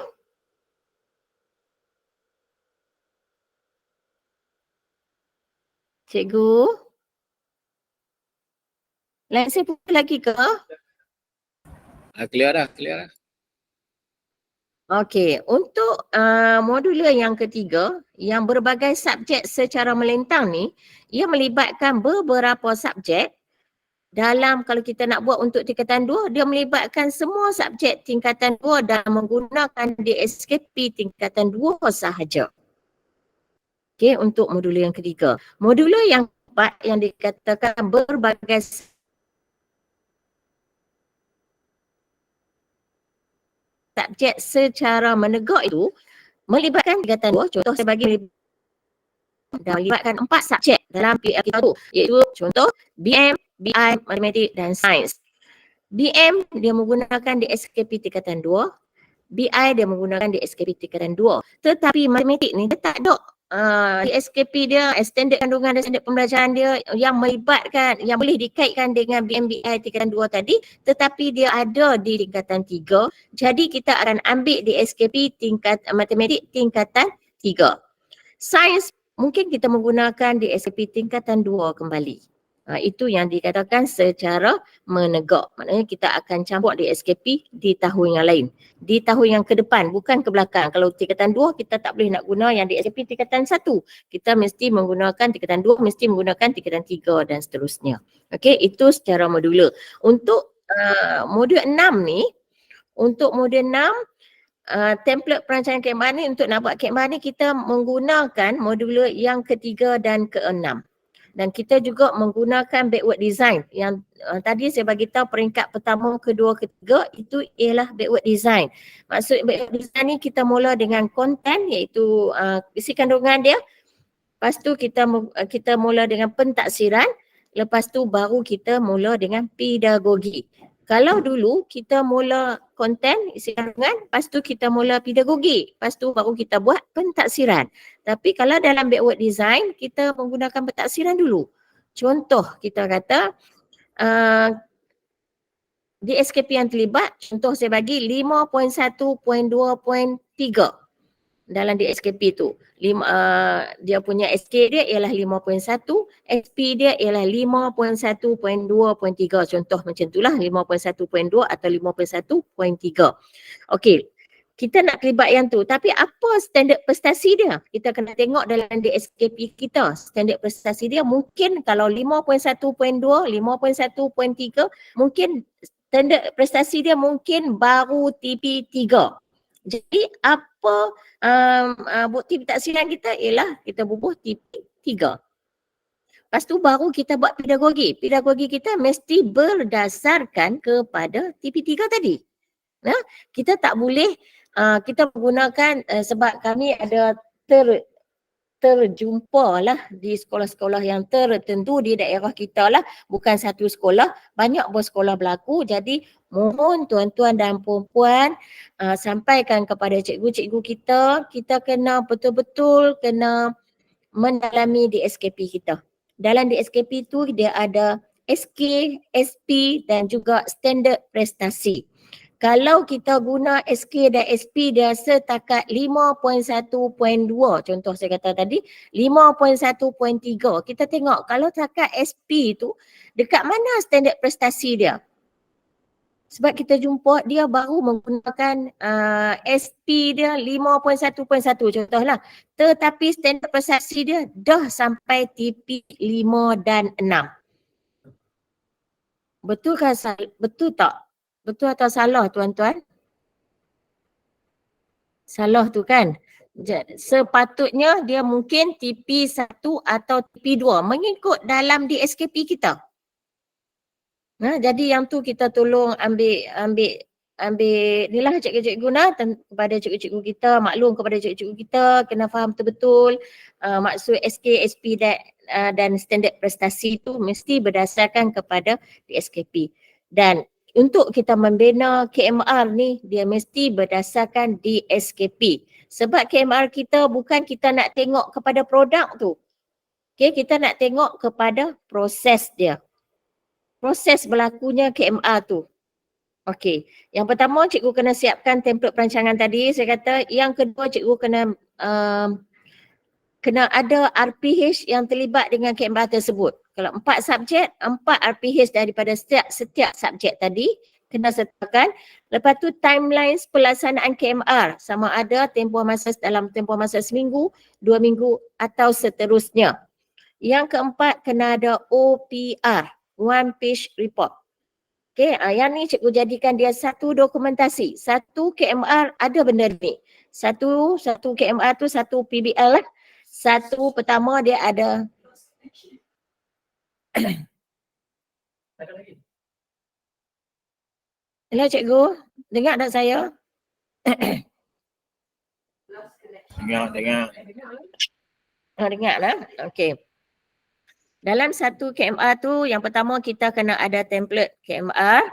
Cikgu? Line saya putus lagi ke? Clear dah. Okey, untuk modula yang ketiga yang berbagai subjek secara melentang ni, ia melibatkan beberapa subjek. Dalam kalau kita nak buat untuk tingkatan 2, dia melibatkan semua subjek tingkatan 2 dan menggunakan DSKP tingkatan 2 sahaja. Okey, untuk modul yang ketiga. Modul yang keempat yang dikatakan berbagai subjek secara menegak itu melibatkan tingkatan 2. Contoh saya bagi dan melibatkan 4 subjek dalam PL kita tu, iaitu contoh BM, BI, Matematik dan Sains. BM dia menggunakan DSKP tingkatan 2, BI dia menggunakan DSKP tingkatan 2. Tetapi Matematik ni dia tak ada DSKP dia, standard kandungan dan standard pembelajaran dia yang melibatkan, yang boleh dikaitkan dengan BMBI tingkatan 2 tadi, tetapi dia ada di tingkatan 3. Jadi kita akan ambil DSKP tingkat Matematik tingkatan 3. Sains mungkin kita menggunakan DSKP tingkatan 2 kembali. Itu yang dikatakan secara menegak. Maknanya kita akan campur DSKP di tahun yang lain. Di tahun yang ke depan, bukan ke belakang. Kalau tingkatan 2 kita tak boleh nak guna yang DSKP tingkatan 1. Kita mesti menggunakan tingkatan 2, mesti menggunakan tingkatan 3 dan seterusnya. Okey, itu secara modul. Untuk modul 6 ni, untuk modul 6 template perancangan KMR ni, untuk nak buat KMR ni kita menggunakan modul yang ketiga dan keenam. Dan kita juga menggunakan backward design yang tadi saya bagi tahu peringkat pertama, kedua, ketiga itu ialah backward design. Maksud backward design ni kita mula dengan konten iaitu isi kandungan dia. Lepas tu kita mula dengan pentaksiran, lepas tu baru kita mula dengan pedagogi. Kalau dulu kita mula konten, isi kandungan, lepas tu kita mula pedagogi, lepas tu baru kita buat pentaksiran. Tapi kalau dalam backward design, kita menggunakan pentaksiran dulu. Contoh kita kata DSKP yang terlibat, contoh saya bagi 5.1.2.3 dalam DSKP tu. Dia punya SK dia ialah 5.1, SP dia ialah 5.1.2.3. Contoh macam itulah 5.1.2 atau 5.1.3. Okey. Kita nak terlibat yang tu, tapi apa standard prestasi dia? Kita kena tengok dalam DSKP kita. Standard prestasi dia mungkin kalau 5.1.2, 5.1.3, mungkin standard prestasi dia mungkin baru TP3. Jadi apa bukti pentaksiran kita ialah kita bubuh TP3. Lepas tu baru kita buat pedagogi. Pedagogi kita mesti berdasarkan kepada TP3 tadi. Nah, kita tak boleh kita menggunakan sebab kami ada terjumpa lah di sekolah-sekolah yang tertentu di daerah kita lah, bukan satu sekolah, banyak bersekolah berlaku. Jadi mohon tuan-tuan dan puan-puan sampaikan kepada cikgu-cikgu kita kena betul-betul kena mendalami DSKP kita. Dalam DSKP tu dia ada SK, SP dan juga standard prestasi. Kalau kita guna SK dan SP dia setakat 5.1.2, contoh saya kata tadi 5.1.3, kita tengok kalau setakat SP tu dekat mana standard prestasi dia. Sebab kita jumpa dia baru menggunakan SP dia 5.1.1 contohlah. Tetapi standard prestasi dia dah sampai TP 5 dan 6. Betul tak? Betul atau salah tuan-tuan? Salah tu kan? Sepatutnya dia mungkin TP1 atau TP2 mengikut dalam DSKP kita. Jadi yang tu kita tolong ambil inilah cikgu-cikgu kepada cikgu-cikgu kita, maklum kepada cikgu-cikgu kita, kena faham betul-betul maksud SK, SP dan standard prestasi tu mesti berdasarkan kepada DSKP. Dan untuk kita membina KMR ni, dia mesti berdasarkan DSKP. Sebab KMR kita bukan kita nak tengok kepada produk tu. Okay, kita nak tengok kepada proses dia. Proses berlakunya KMR tu. Okey, yang pertama cikgu kena siapkan template perancangan tadi. Saya kata yang kedua cikgu kena ada RPH yang terlibat dengan KMR tersebut. Kalau 4 subjek, 4 RPH daripada setiap subjek tadi kena sertakan. Lepas tu timeline pelaksanaan KMR sama ada dalam tempoh masa seminggu, 2 minggu atau seterusnya. Yang keempat kena ada OPR, one page report. Okey, yang ni cikgu jadikan dia satu dokumentasi. Satu KMR ada benda ni. Satu KMR tu satu PBL lah. Satu pertama dia ada hello cikgu, dengar tak saya? Dengar. Dengar lah. Okey. Dalam satu KMR tu yang pertama kita kena ada template KMR,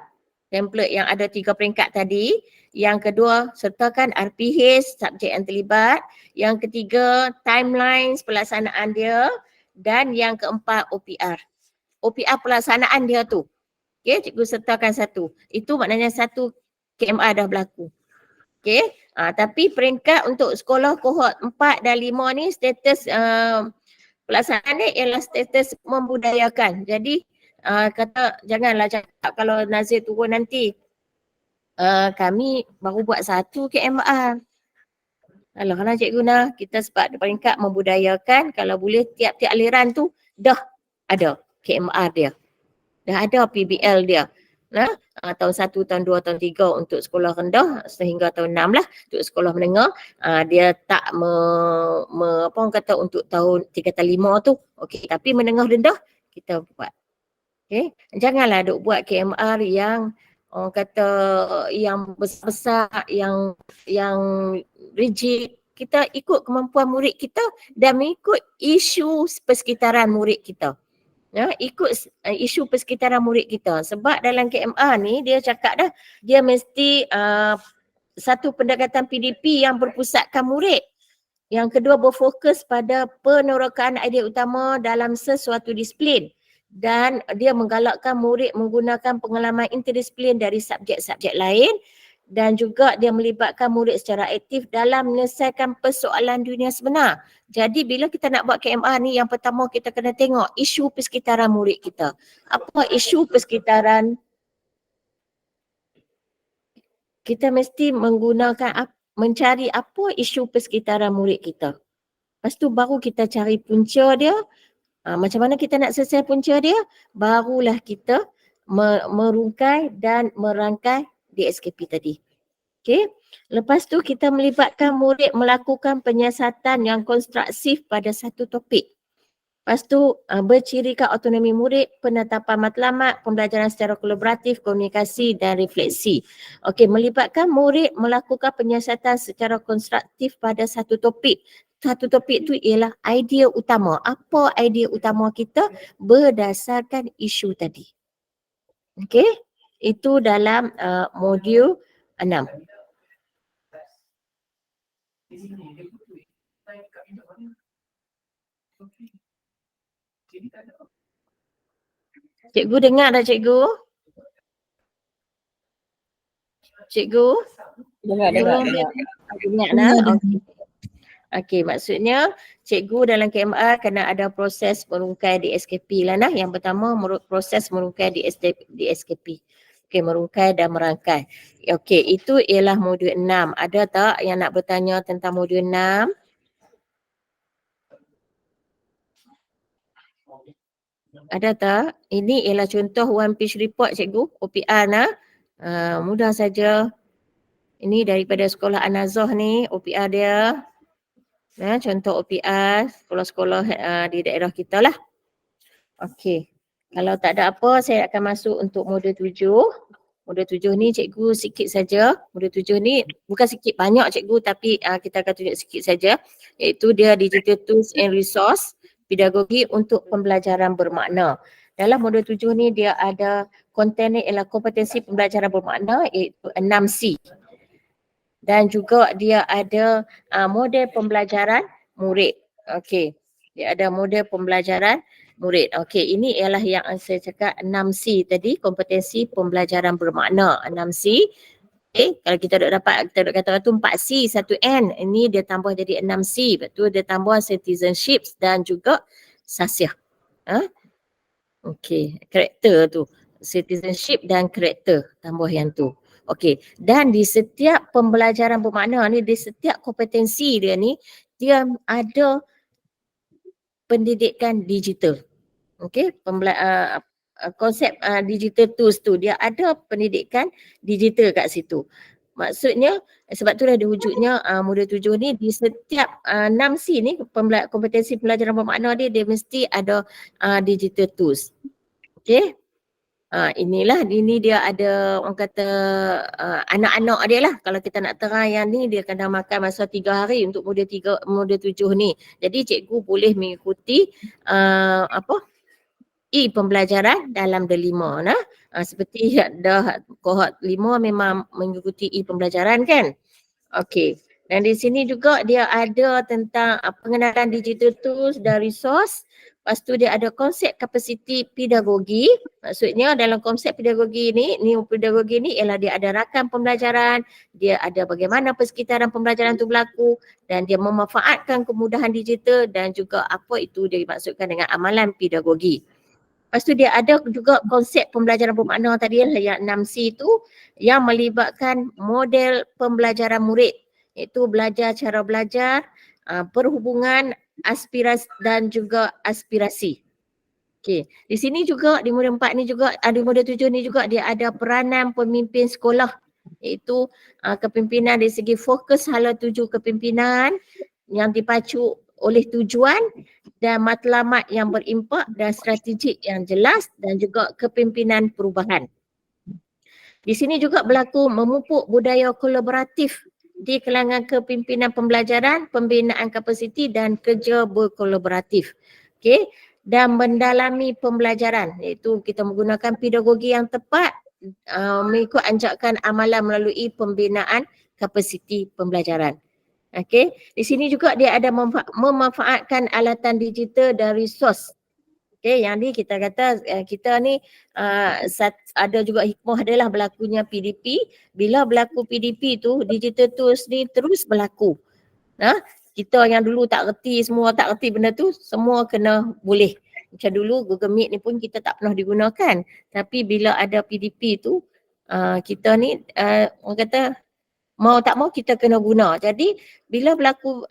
template yang ada 3 peringkat tadi. Yang kedua sertakan RPH, subjek yang terlibat. Yang ketiga timelines pelaksanaan dia. Dan yang keempat OPR. OPR pelaksanaan dia tu. Okey, cikgu sertakan satu. Itu maknanya satu KMR dah berlaku. Okey, tapi peringkat untuk sekolah kohort 4 dan 5 ni status pelaksanaan ni ialah status membudayakan. Jadi kata janganlah cakap kalau Nazir turun nanti kami baru buat satu KMR. Alah Cikgu Nah, kita sebab peringkat membudayakan, kalau boleh tiap-tiap aliran tu dah ada KMR dia. Dah ada PBL dia. Nah, tahun 1, tahun 2, tahun 3 untuk sekolah rendah sehingga tahun 6 lah untuk sekolah menengah. Dia tak apa orang kata untuk tahun 3 tahun 5 tu. Okey, tapi menengah rendah kita buat. Okey, janganlah duk buat KMR yang orang kata yang besar, yang rigid. Kita ikut kemampuan murid kita dan mengikut isu persekitaran murid kita. Ya, ikut isu persekitaran murid kita. Sebab dalam KMR ni dia cakap dah, dia mesti satu pendekatan PDP yang berpusatkan murid. Yang kedua berfokus pada penerokaan idea utama dalam sesuatu disiplin. Dan dia menggalakkan murid menggunakan pengalaman interdisiplin dari subjek-subjek lain. Dan juga dia melibatkan murid secara aktif dalam menyelesaikan persoalan dunia sebenar. Jadi bila kita nak buat KMR ni, yang pertama kita kena tengok isu persekitaran murid kita. Apa isu persekitaran? Kita mesti menggunakan, mencari apa isu persekitaran murid kita. Lepas tu baru kita cari punca dia. Macam mana kita nak selesai punca dia? Barulah kita merungkai dan merangkai DSKP tadi. Okey. Lepas tu kita melibatkan murid melakukan penyiasatan yang konstruktif pada satu topik. Lepas tu bercirikan autonomi murid, penetapan matlamat, pembelajaran secara kolaboratif, komunikasi dan refleksi. Okey, melibatkan murid melakukan penyiasatan secara konstruktif pada satu topik. Satu topik tu ialah idea utama. Apa idea utama kita berdasarkan isu tadi. Okey, itu dalam modul 6. Cikgu dengar tak cikgu? Cikgu? Dengar. Dengar lah. Okey, maksudnya cikgu dalam KMR kena ada proses merungkai DSKP lah nah. Yang pertama proses merungkai DSKP. Okey, merungkai dan merangkai. Okey, itu ialah modul 6. Ada tak yang nak bertanya tentang modul 6? Ada tak? Ini ialah contoh one page report cikgu, OPR nah. Mudah saja. Ini daripada sekolah An-Nazah ni, OPR dia. Contoh OPR sekolah-sekolah di daerah kita lah. Okey. Kalau tak ada apa, saya akan masuk untuk modul 7. Modul 7 ni cikgu sikit saja. Modul 7 ni bukan sikit, banyak cikgu, tapi kita akan tunjuk sikit saja. Iaitu dia digital tools and resource, pedagogi untuk pembelajaran bermakna. Dalam modul 7 ni dia ada kontennya ialah kompetensi pembelajaran bermakna, iaitu 6C. Dan juga dia ada model pembelajaran murid. Okey. Dia ada model pembelajaran murid. Okey, ini ialah yang saya cakap 6C tadi, kompetensi pembelajaran bermakna. 6C. Okey, kalau kita dapat kita kata tu 4C, 1N. Ini dia tambah jadi 6C. Betul, dia tambah citizenship dan juga sasiah. Okey, karakter tu. Citizenship dan karakter, tambah yang tu. Okey, dan di setiap pembelajaran bermakna ni, di setiap kompetensi dia ni, dia ada pendidikan digital. Okey, konsep digital tools tu, dia ada pendidikan digital kat situ. Maksudnya sebab itulah dia wujudnya modul 7 ni di setiap 6C ni kompetensi pembelajaran bermakna dia mesti ada digital tools. Okey. Ini dia ada orang kata anak-anak dia lah. Kalau kita nak terang yang ni dia kena makan masa 3 hari untuk modul 7 ni. Jadi cikgu boleh mengikuti pembelajaran dalam D5 nah. Seperti dah kohort 5 memang mengikuti pembelajaran kan. Okey. Dan di sini juga dia ada tentang pengenalan digital tools dan resource. Lepas tu dia ada konsep kapasiti pedagogi. Maksudnya dalam konsep pedagogi ni, pedagogi ni ialah dia ada rakan pembelajaran, dia ada bagaimana persekitaran pembelajaran tu berlaku dan dia memanfaatkan kemudahan digital dan juga apa itu dia dimaksudkan dengan amalan pedagogi. Lepas tu dia ada juga konsep pembelajaran bermakna tadi yang 6C tu yang melibatkan model pembelajaran murid, iaitu belajar cara belajar, perhubungan, aspirasi dan juga aspirasi. Okey, di sini juga di modul 4 ni juga, di modul 7 ni juga dia ada peranan pemimpin sekolah, iaitu kepimpinan dari segi fokus hala tuju kepimpinan yang dipacu oleh tujuan dan matlamat yang berimpak dan strategik yang jelas dan juga kepimpinan perubahan. Di sini juga berlaku memupuk budaya kolaboratif di kalangan kepimpinan pembelajaran, pembinaan kapasiti dan kerja berkolaboratif. Okey, dan mendalami pembelajaran, iaitu kita menggunakan pedagogi yang tepat mengikut anjakan amalan melalui pembinaan kapasiti pembelajaran. Okey, di sini juga dia ada memanfaatkan alatan digital dan resource. Okey, yang ni kita kata kita ni ada juga hikmah adalah berlakunya PDP. Bila berlaku PDP tu, digital tools ni terus berlaku. Kita yang dulu tak reti, semua tak reti benda tu, semua kena boleh. Macam dulu Google Meet ni pun kita tak pernah digunakan. Tapi bila ada PDP tu, kita ni orang kata mau tak mau kita kena guna. Jadi bila berlaku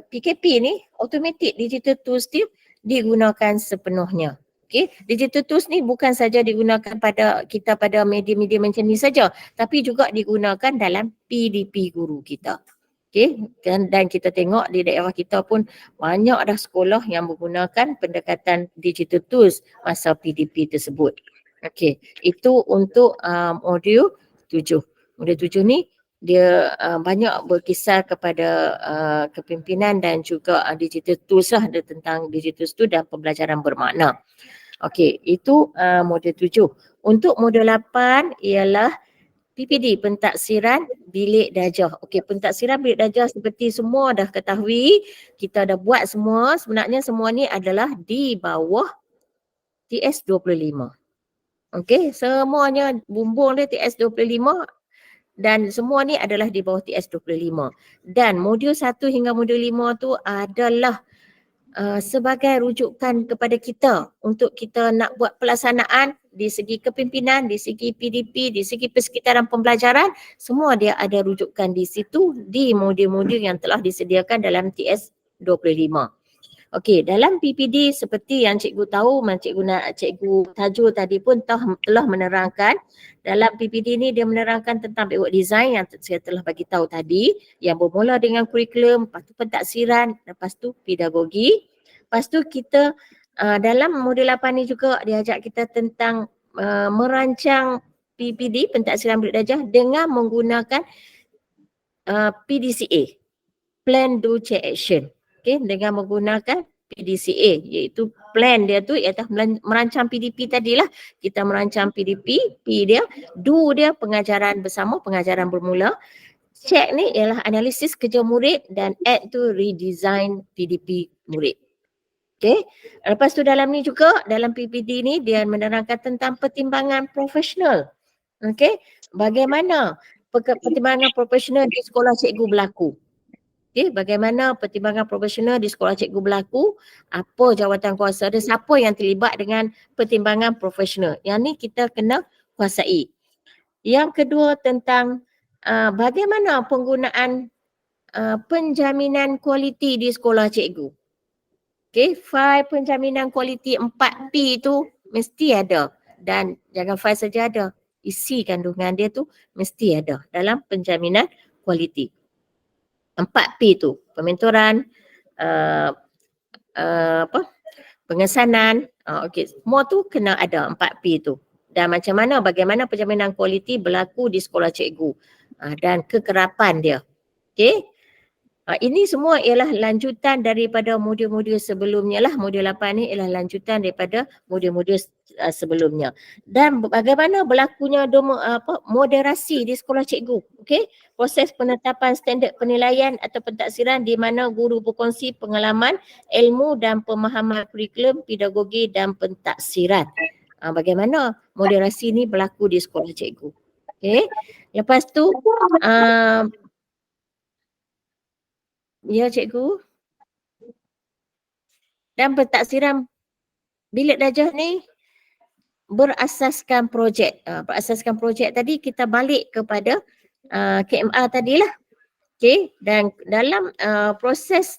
PKP ni, automatic digital tools dia digunakan sepenuhnya. Okay. Digital tools ni bukan saja digunakan pada media-media macam ni saja, tapi juga digunakan dalam PDP guru kita. Okay. Dan kita tengok di daerah kita pun banyak dah sekolah yang menggunakan pendekatan digital tools masa PDP tersebut. Okay. Itu untuk modul 7. Modul 7 ni dia banyak berkisar kepada kepimpinan dan juga digital tools lah, ada tentang digital tools dan pembelajaran bermakna. Okey, itu modul 7. Untuk modul 8 ialah PPD, pentaksiran bilik darjah. Okey, pentaksiran bilik darjah seperti semua dah ketahui, kita dah buat semua. Sebenarnya semua ni adalah di bawah TS25. Okey, semuanya bumbung dia TS25 dan semua ni adalah di bawah TS25. Dan modul 1 hingga modul 5 tu adalah sebagai rujukan kepada kita untuk kita nak buat pelaksanaan di segi kepimpinan, di segi PDP, di segi persekitaran pembelajaran, semua dia ada rujukan di situ di modul-modul yang telah disediakan dalam TS25. Okey, dalam PPD seperti yang cikgu tahu, cikgu Tajul tadi pun telah menerangkan, dalam PPD ni dia menerangkan tentang backward design yang saya telah bagi tahu tadi, yang bermula dengan kurikulum, lepas tu pentaksiran, lepas tu pedagogi. Lepas tu kita dalam modul 8 ni juga diajak kita tentang merancang PPD, pentaksiran bilik darjah, dengan menggunakan PDCA, Plan Do Check Action. Okay, dengan menggunakan PDCA, iaitu plan dia tu iaitu merancang PDP tadilah. Kita merancang PDP, P dia, do dia pengajaran bersama, pengajaran bermula. Check ni ialah analisis kerja murid dan add tu redesign PDP murid. Okay, lepas tu dalam ni juga, dalam PPD ni dia menerangkan tentang pertimbangan profesional. Okay, bagaimana pertimbangan profesional di sekolah cikgu berlaku. Okay, bagaimana pertimbangan profesional di sekolah cikgu berlaku, apa jawatan kuasa dan siapa yang terlibat dengan pertimbangan profesional. Yang ni kita kena kuasai. Yang kedua tentang bagaimana penggunaan penjaminan kualiti di sekolah cikgu. Okay, file penjaminan kualiti 4P tu mesti ada dan jangan file saja ada. isi kandungan dia tu mesti ada dalam penjaminan kualiti. 4P tu, pementoran, pengesanan, okey, semua tu kena ada 4P tu. Dan macam mana, bagaimana penjaminan kualiti berlaku di sekolah cikgu dan kekerapan dia. Okey. Ini semua ialah lanjutan daripada modul-modul sebelumnya lah. Modul 8 ni ialah lanjutan daripada modul-modul sebelumnya. Dan bagaimana berlakunya moderasi di sekolah cikgu. Okey. Proses penetapan standard penilaian atau pentaksiran di mana guru berkongsi pengalaman, ilmu dan pemahaman kurikulum, pedagogi dan pentaksiran. Bagaimana moderasi ni berlaku di sekolah cikgu. Okey. Lepas tu ya cikgu. Dan pentaksiran bilik darjah ni berasaskan projek. Berasaskan projek tadi kita balik kepada KMR tadilah. Okey, dan dalam proses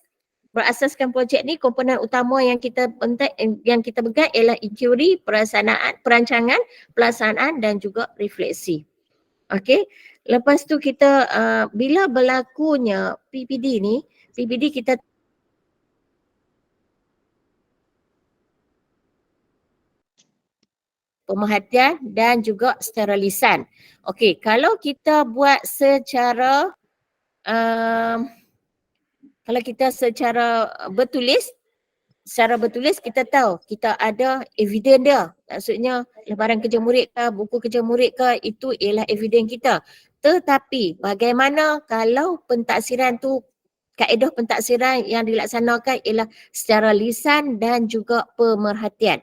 berasaskan projek ni komponen utama yang kita pegang ialah teori, perancangan, pelaksanaan dan juga refleksi. Okey. Lepas tu kita bila berlakunya PPD ni, PPD kita pemerhatian dan juga secara lisan. Okey, kalau kita buat secara kalau kita secara bertulis kita tahu kita ada eviden dia. Maksudnya lembaran kerja murid ke, buku kerja murid ke, itu ialah eviden kita. Tetapi bagaimana kalau pentaksiran tu, kaedah pentaksiran yang dilaksanakan ialah secara lisan dan juga pemerhatian.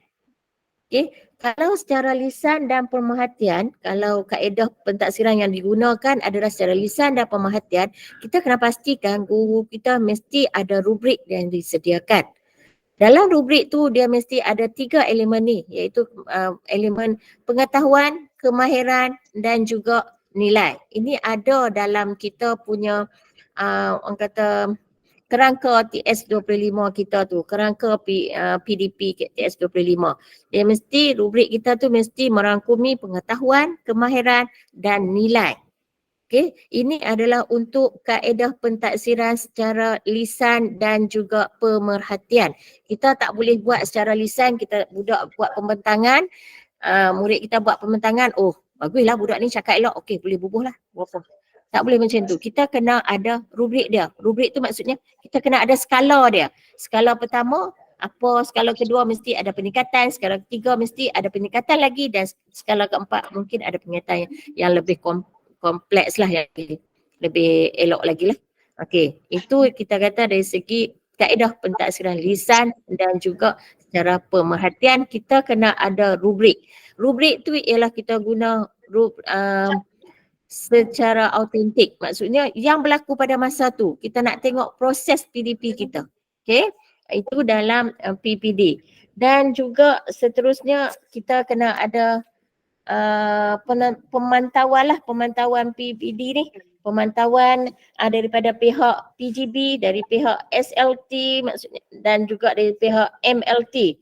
Okey, kalau secara lisan dan pemerhatian, kalau kaedah pentaksiran yang digunakan adalah secara lisan dan pemerhatian, kita kena pastikan guru kita mesti ada rubrik yang disediakan. Dalam rubrik tu dia mesti ada 3 elemen ni, iaitu elemen pengetahuan, kemahiran dan juga nilai. Ini ada dalam kita punya orang kata kerangka TS25 kita tu, kerangka PDP TS25. Dia mesti, rubrik kita tu mesti merangkumi pengetahuan, kemahiran dan nilai. Okey, ini adalah untuk kaedah pentaksiran secara lisan dan juga pemerhatian. Kita tak boleh buat secara lisan, kita budak buat pembentangan, murid kita buat pembentangan, oh baguslah budak ni cakap elok, okey boleh bubuh lah. Tak boleh macam tu. Kita kena ada rubrik dia. Rubrik tu maksudnya kita kena ada skala dia. Skala pertama apa, skala kedua mesti ada peningkatan, skala ketiga mesti ada peningkatan lagi dan skala keempat mungkin ada peningkatan yang lebih kompleks lah, yang lebih elok lagi lah. Okey, itu kita kata dari segi kaedah pentaksiran lisan dan juga secara pemerhatian kita kena ada rubrik. Rubrik tu ialah kita guna secara autentik. Maksudnya yang berlaku pada masa tu. Kita nak tengok proses PDP kita. Okey, itu dalam PPD. Dan juga seterusnya kita kena ada pemantauan PPD ni, pemantauan daripada pihak PGB, dari pihak SLT maksudnya, dan juga dari pihak MLT.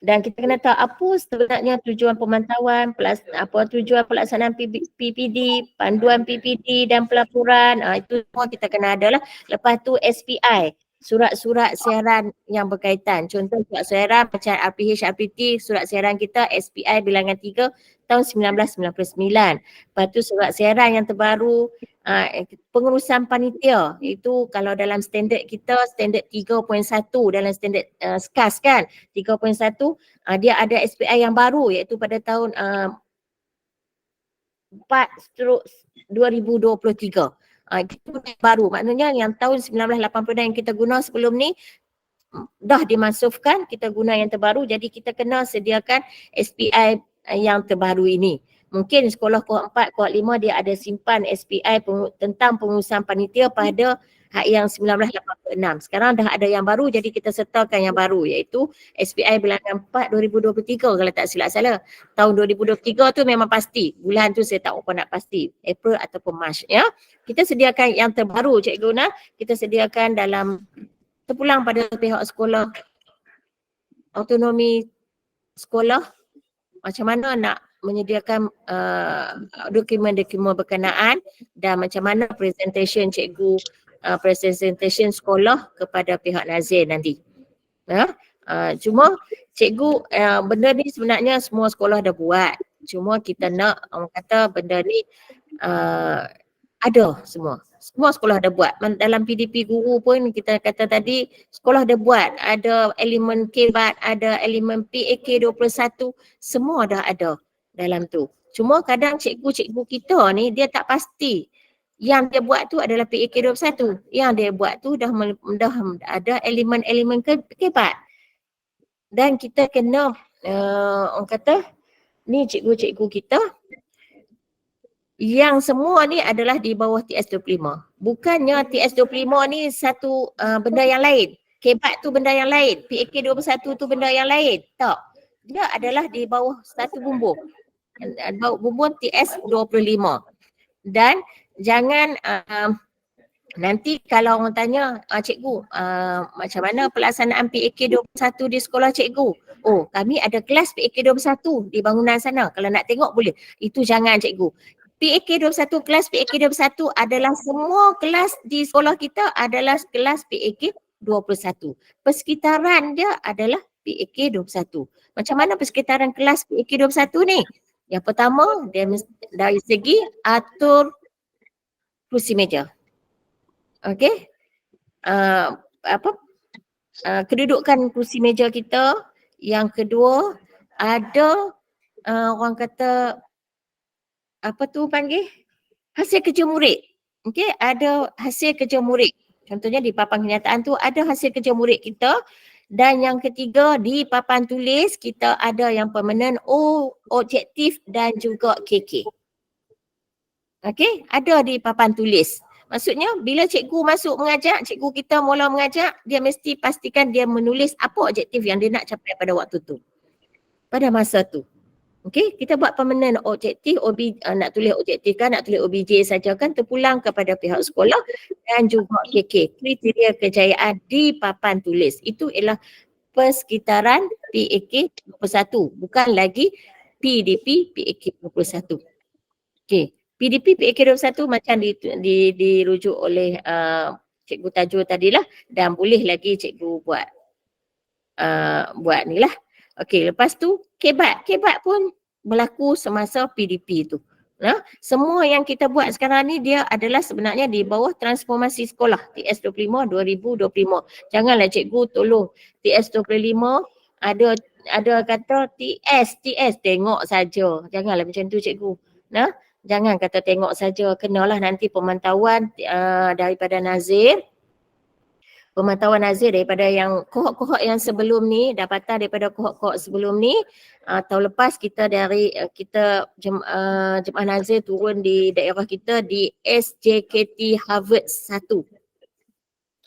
Dan kita kena tahu apa sebenarnya tujuan pemantauan, apa tujuan pelaksanaan PPD, panduan PPD dan pelaporan, itu semua kita kena ada lah. Lepas tu SPI, surat-surat siaran yang berkaitan. Contoh surat siaran macam RPH, RPT, surat siaran kita SPI bilangan 3 tahun 1999. Lepas tu surat siaran yang terbaru, pengurusan panitia, itu kalau dalam standard kita standard 3.1 dalam standard SCAS kan, 3.1 dia ada SPI yang baru iaitu pada tahun 4/2023. Itu baru, maknanya yang tahun 1986 yang kita guna sebelum ni dah dimasufkan, kita guna yang terbaru, jadi kita kena sediakan SPI yang terbaru ini. Mungkin sekolah kohort 4, kohort 5 dia ada simpan SPI tentang pengurusan panitia pada yang 1986. Sekarang dah ada yang baru, jadi kita sertakan yang baru iaitu SPI bilangan 4 2023 kalau tak silap salah. Tahun 2023 tu memang pasti. Bulan tu saya tak apa nak pasti. April ataupun Mac ya. Kita sediakan yang terbaru Cikgu Guna. Kita sediakan dalam terpulang pada pihak sekolah, autonomi sekolah, macam mana nak menyediakan dokumen-dokumen berkenaan dan macam mana presentation cikgu, presentation sekolah kepada pihak Nazir nanti. Cuma cikgu benda ni sebenarnya semua sekolah dah buat. Cuma kita nak orang kata benda ni ada semua. Semua sekolah dah buat. Dalam PDP guru pun kita kata tadi sekolah dah buat. Ada elemen KBAT, ada elemen PAK 21, semua dah ada dalam tu. Cuma kadang cikgu-cikgu kita ni dia tak pasti. Yang dia buat tu adalah PAK 21. Yang dia buat tu dah ada elemen-elemen KBAT. Dan kita kena orang kata ni cikgu-cikgu kita yang semua ni adalah di bawah TS25. Bukannya TS25 ni satu benda yang lain. KBAT tu benda yang lain. PAK 21 tu benda yang lain. Tak. Dia adalah di bawah satu bumbung. Bumbung TS25. Dan jangan nanti kalau orang tanya, cikgu, macam mana pelaksanaan PAK 21 di sekolah cikgu? Oh, kami ada kelas PAK 21 di bangunan sana. Kalau nak tengok boleh. Itu jangan cikgu. PAK 21, kelas PAK 21 adalah semua kelas di sekolah kita adalah kelas PAK 21. Persekitaran dia adalah PAK 21. Macam mana persekitaran kelas PAK 21 ni? Yang pertama, dia dari segi atur kursi meja. Okey. Kedudukan kursi meja kita. Yang kedua, ada orang kata apa tu panggil? Hasil kerja murid. Okey, ada hasil kerja murid. Contohnya di papan kenyataan tu ada hasil kerja murid kita. Dan yang ketiga, di papan tulis kita ada yang permanent, objektif dan juga KK. Okey, ada di papan tulis. Maksudnya bila cikgu masuk mengajar, cikgu kita mula mengajar, dia mesti pastikan dia menulis apa objektif yang dia nak capai pada waktu tu. Pada masa tu. Okey, kita buat permanent objektif, nak tulis objektif kan, nak tulis OBJ saja kan, terpulang kepada pihak sekolah dan juga KK, kriteria kejayaan di papan tulis. Itu ialah persekitaran PAK 21, bukan lagi PDP PAK 21. Okey, PDP PAK 21 macam dirujuk oleh Cikgu Tajul tadilah dan boleh lagi cikgu buat ni lah. Okey, lepas tu KBAT pun berlaku semasa PDP tu. Semua yang kita buat sekarang ni dia adalah sebenarnya di bawah transformasi sekolah TS25 2025. Janganlah cikgu tolong TS25 ada kata TS tengok saja. Janganlah macam tu cikgu. Jangan kata tengok saja, kenalah nanti pemantauan daripada Nazir. Pemantauan Nazir daripada yang kohort-kohort yang sebelum ni, dapatan daripada kohort-kohort sebelum ni. Tahun lepas kita Jemaah Nazir turun di daerah kita di SJKT Harvard 1.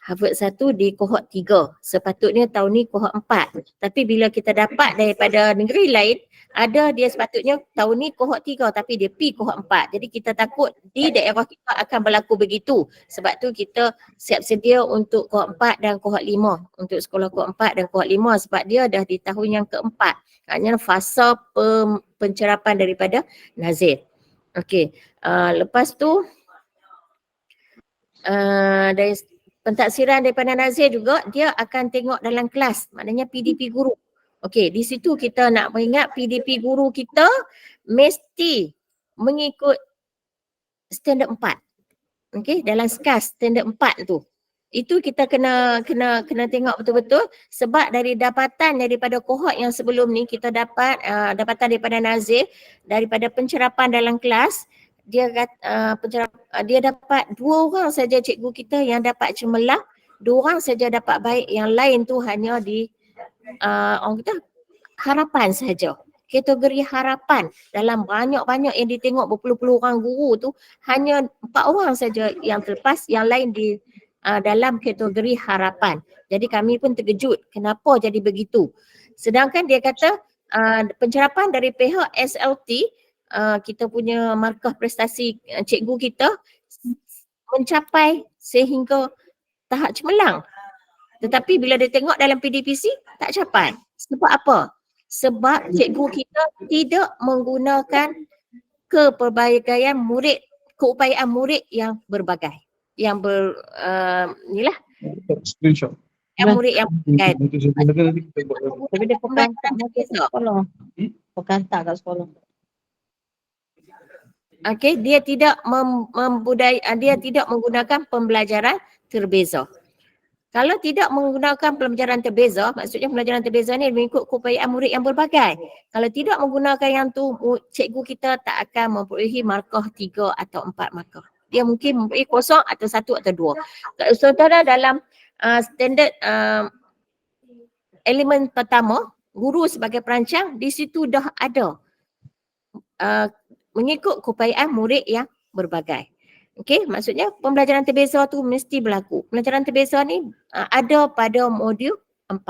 Harvard 1 di kohort 3. Sepatutnya tahun ni kohort 4. Tapi bila kita dapat daripada negeri lain, ada dia sepatutnya tahun ni kohort 3 tapi dia pi kohort 4. Jadi kita takut di daerah kita akan berlaku begitu. Sebab tu kita siap sedia untuk kohort 4 dan kohort 5. Untuk sekolah kohort 4 dan kohort 5 sebab dia dah di tahun yang keempat. Maknanya fasa pencerapan daripada Nazir. Okey. Lepas tu dari pentaksiran daripada Nazir juga dia akan tengok dalam kelas. Maknanya PDP guru. Okey, di situ kita nak mengingat PDP guru kita mesti mengikut standard 4. Okey, dalam SKAS standard 4 tu. Itu kita kena tengok betul-betul sebab dari dapatan daripada kohort yang sebelum ni kita dapat dapatan daripada Nazir daripada pencerapan dalam kelas dia dapat 2 orang saja cikgu kita yang dapat cemerlang, 2 orang saja dapat baik, yang lain tu hanya di orang kata harapan saja. Kategori harapan dalam banyak-banyak yang ditengok berpuluh-puluh orang guru tu hanya 4 orang saja yang terlepas, yang lain di dalam kategori harapan. Jadi kami pun terkejut kenapa jadi begitu. Sedangkan dia kata pencerapan dari pihak SLT, kita punya markah prestasi cikgu kita mencapai sehingga tahap cemerlang. Tetapi bila dia tengok dalam PDPC tak capai. Sebab apa? Sebab cikgu kita tidak menggunakan kepelbagaian murid, keupayaan murid yang berbagai. Yang inilah Screenshot. yang murid yang berbagai. Tapi dia perkantak kat sekolah. Perkantak kat sekolah. Okey, dia tidak dia tidak menggunakan pembelajaran terbeza. Kalau tidak menggunakan pembelajaran terbeza, maksudnya pembelajaran terbeza ni mengikut keupayaan murid yang berbagai. Kalau tidak menggunakan yang tu, cikgu kita tak akan memperolehi markah 3 atau 4 markah. Dia mungkin memperolehi 0 atau 1 atau 2. Saudara dalam standard elemen pertama, guru sebagai perancang, di situ dah ada mengikut keupayaan murid yang berbagai. Okey, maksudnya pembelajaran terbeza tu mesti berlaku. Pembelajaran terbeza ni ada pada modul 4.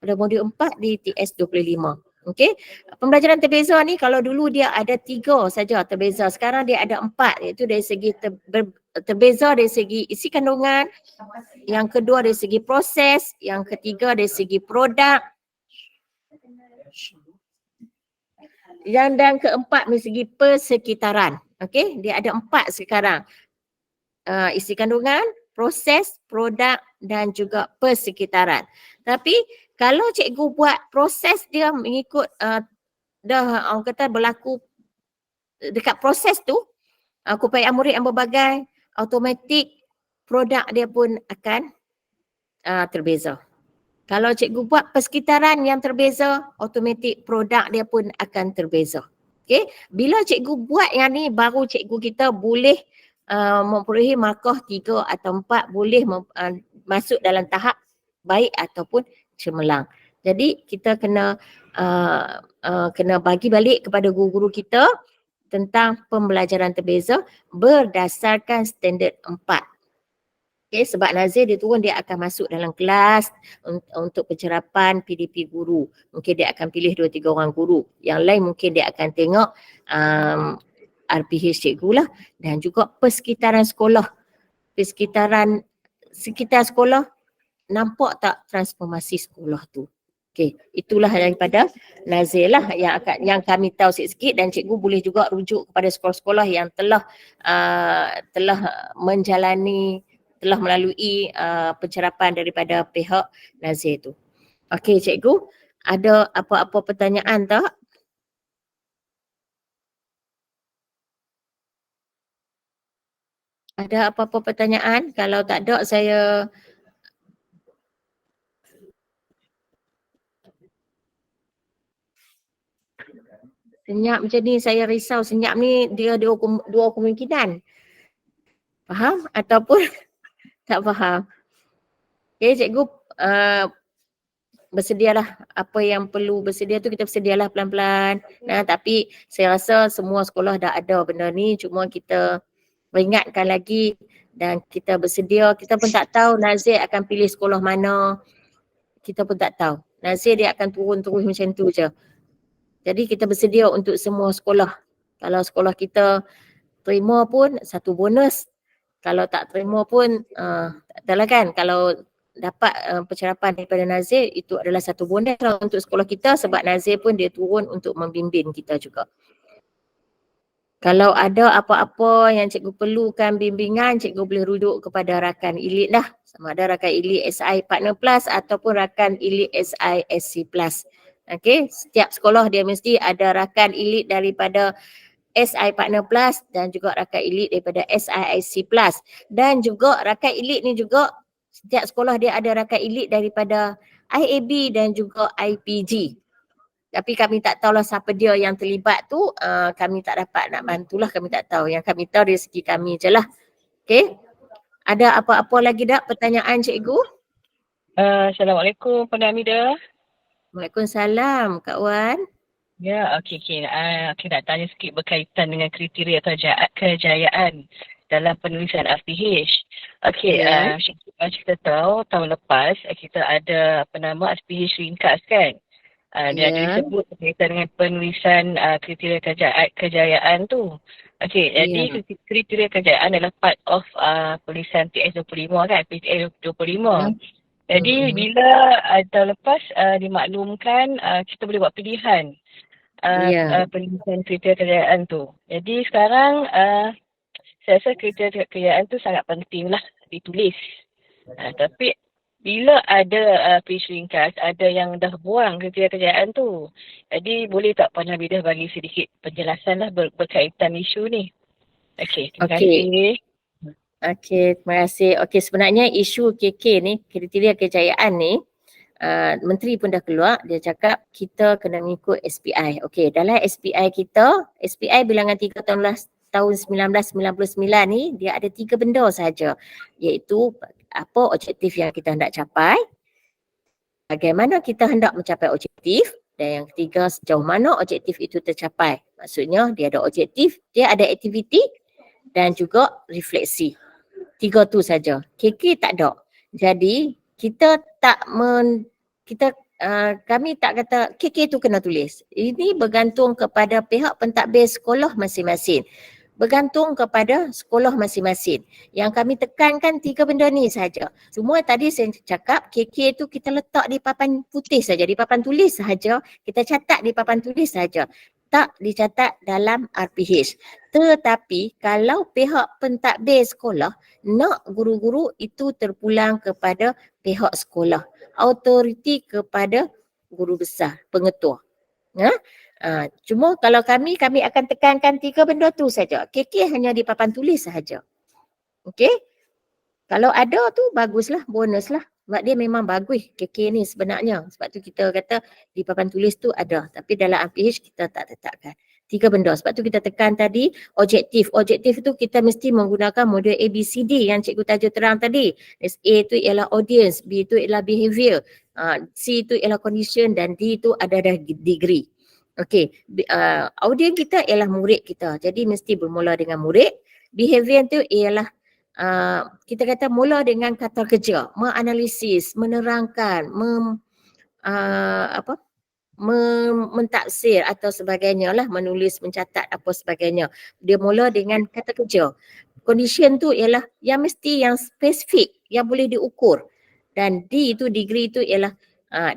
Pada modul 4 di TS25. Okey, pembelajaran terbeza ni kalau dulu dia ada 3 saja terbeza, sekarang dia ada 4, iaitu dari segi terbeza dari segi isi kandungan, yang kedua dari segi proses, yang ketiga dari segi produk, dan keempat dari segi persekitaran. Okey, dia ada 4 sekarang. Isi kandungan, proses, produk dan juga persekitaran. Tapi kalau cikgu buat proses dia mengikut dah orang kata berlaku dekat proses tu, keupayaan murid yang berbagai, automatik produk dia pun akan terbeza. Kalau cikgu buat persekitaran yang terbeza, automatik produk dia pun akan terbeza. Okay. Bila cikgu buat yang ni, baru cikgu kita boleh memperolehi markah 3 atau 4, boleh masuk dalam tahap baik ataupun cemerlang. Jadi kita kena bagi balik kepada guru-guru kita tentang pembelajaran terbeza berdasarkan standard 4. Okay, sebab Nazir dia turun, dia akan masuk dalam kelas untuk pencerapan PDP guru. Mungkin dia akan pilih 2-3 orang guru. Yang lain mungkin dia akan tengok RPH cikgu lah, dan juga persekitaran sekolah. Sekitar sekolah, nampak tak transformasi sekolah tu. Okey, itulah daripada Nazir lah yang kami tahu sikit-sikit, dan cikgu boleh juga rujuk kepada sekolah-sekolah yang telah melalui pencerapan daripada pihak Nazir tu. Okey cikgu, ada apa-apa pertanyaan tak? Ada apa-apa pertanyaan? Kalau tak ada, saya senyap macam ni, saya risau senyap ni dia dua kemungkinan. Faham ataupun tak faham. Okay cikgu, bersedialah apa yang perlu bersedia tu, kita bersedialah pelan-pelan. Nah, tapi saya rasa semua sekolah dah ada benda ni, cuma kita ingatkan lagi dan kita bersedia. Kita pun tak tahu Nazir akan pilih sekolah mana. Kita pun tak tahu. Nazir dia akan turun-turun macam tu je. Jadi kita bersedia untuk semua sekolah. Kalau sekolah kita terima pun satu bonus. Kalau tak terima pun tak tahulah kan. Kalau dapat pencerapan daripada Nazir, itu adalah satu bonus untuk sekolah kita, sebab Nazir pun dia turun untuk membimbing kita juga. Kalau ada apa-apa yang cikgu perlukan bimbingan, cikgu boleh rujuk kepada rakan elit lah. Sama ada rakan elit SI Partner Plus ataupun rakan elit SI SC Plus. Okey, setiap sekolah dia mesti ada rakan elit daripada SI Partner Plus dan juga rakan elit daripada SI SC Plus. Dan juga rakan elit ni juga, setiap sekolah dia ada rakan elit daripada IAB dan juga IPG. Tapi kami tak tahulah siapa dia yang terlibat tu, kami tak dapat nak bantulah, kami tak tahu. Yang kami tahu dari segi kami je lah. Okay. Ada apa-apa lagi tak pertanyaan cikgu? Assalamualaikum Puan Hamidah. Waalaikumsalam Kak Wan. Ya, okey. Nak tanya sikit berkaitan dengan kriteria kejayaan dalam penulisan RPH. Okey, kita tahu tahun lepas kita ada RPH ringkas kan? Dia ada disebut berkaitan dengan penulisan kriteria kejayaan tu. Okey, jadi kriteria kejayaan adalah part of penulisan TS25 kan, PTS25. Jadi bila tahun lepas dimaklumkan kita boleh buat pilihan penulisan kriteria kejayaan tu. Jadi sekarang saya rasa kriteria kejayaan tu sangat penting lah ditulis. Tapi bila ada page ringkas, ada yang dah buang kriteria kejayaan tu. Jadi boleh tak Puan Hamidah bagi sedikit penjelasan lah berkaitan isu ni. Okey, terima kasih. Okey, terima kasih. Okey, sebenarnya isu KK ni, kriteria kejayaan ni, Menteri pun dah keluar, dia cakap kita kena mengikut SPI. Okey, dalam SPI kita, SPI bilangan 3 tahun 1999 ni, dia ada 3 benda sahaja, iaitu apa objektif yang kita hendak capai, bagaimana kita hendak mencapai objektif, dan yang ketiga sejauh mana objektif itu tercapai. Maksudnya dia ada objektif, dia ada aktiviti dan juga refleksi. 3 tu saja. KK tak ada. Jadi kita tak kami tak kata KK tu kena tulis. Ini bergantung kepada pihak pentadbir sekolah masing-masing. Bergantung kepada sekolah masing-masing. Yang kami tekankan 3 benda ni saja. Semua tadi saya cakap KK tu kita letak di papan putih saja, di papan tulis saja. Kita catat di papan tulis saja. Tak dicatat dalam RPH. Tetapi kalau pihak pentadbir sekolah nak guru-guru itu terpulang kepada pihak sekolah. Autoriti kepada guru besar, pengetua. Cuma kalau kami akan tekankan 3 benda tu saja. KK hanya di papan tulis sahaja. Okey? Kalau ada tu baguslah, bonuslah. Sebab dia memang bagus KK ni sebenarnya. Sebab tu kita kata di papan tulis tu ada. Tapi dalam RPH kita tak letakkan. 3 benda. Sebab tu kita tekan tadi objektif. Objektif tu kita mesti menggunakan model ABCD yang cikgu tajuk terang tadi. A tu ialah audience, B tu ialah behavior, C tu ialah condition dan D tu ada degree. Okey, audience kita ialah murid kita. Jadi mesti bermula dengan murid. Behavior tu ialah kita kata mula dengan kata kerja, menganalisis, menerangkan, mentaksir atau sebagainya lah, menulis, mencatat apa sebagainya. Dia mula dengan kata kerja. Condition tu ialah yang mesti yang spesifik, yang boleh diukur. Dan D itu, degree itu ialah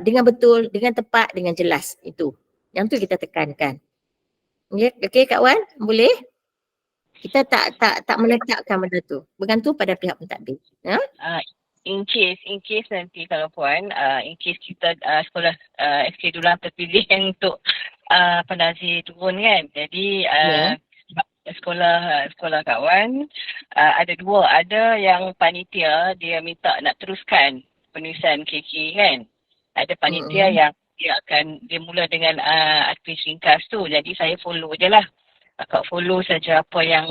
dengan betul, dengan tepat, dengan jelas. Itu. Yang tu kita tekankan. Okey Kak Wan, boleh? Kita tak meletakkan benda tu. Bergantung pada pihak pentadbir. In case nanti kalau Puan, in case kita sekolah SK Dulang terpilih untuk penazir turun kan. Jadi sekolah kawan ada 2. Ada yang panitia dia minta nak teruskan penulisan KK kan. Ada panitia yang dia mula dengan aktif ringkas tu. Jadi saya follow je lah. Akak follow saja apa yang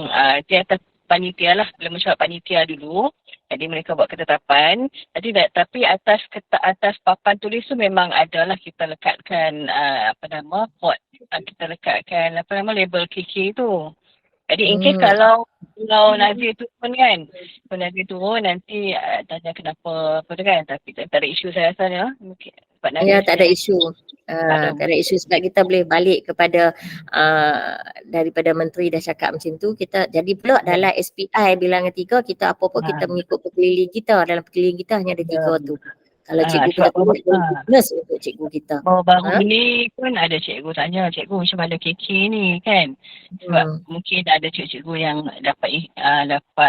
dia atas panitia lah. Bila mesyuarat panitia dulu. Jadi mereka buat ketetapan. Tapi atas papan tulis tu memang adalah kita lekatkan quote. Kita lekatkan label KK tu. Jadi in case kalau Nazir turun kan. Kalau Nazir turun nanti tanya kenapa apa tu kan. Tapi tak ada isu saya rasanya. Ya, tak ada isu. Tak ada isu sebab kita boleh balik kepada daripada menteri dah cakap macam tu. Kita jadi pula dalam SPI bilangan 3 kita apa-apa kita mengikut perkeliling kita. Dalam perkeliling kita hanya ada 3 tu. Kalau cikgu kena turut bonus untuk cikgu kita. Baru ni pun ada cikgu tanya, cikgu macam mana KK ni kan. Sebab mungkin ada cikgu yang dapat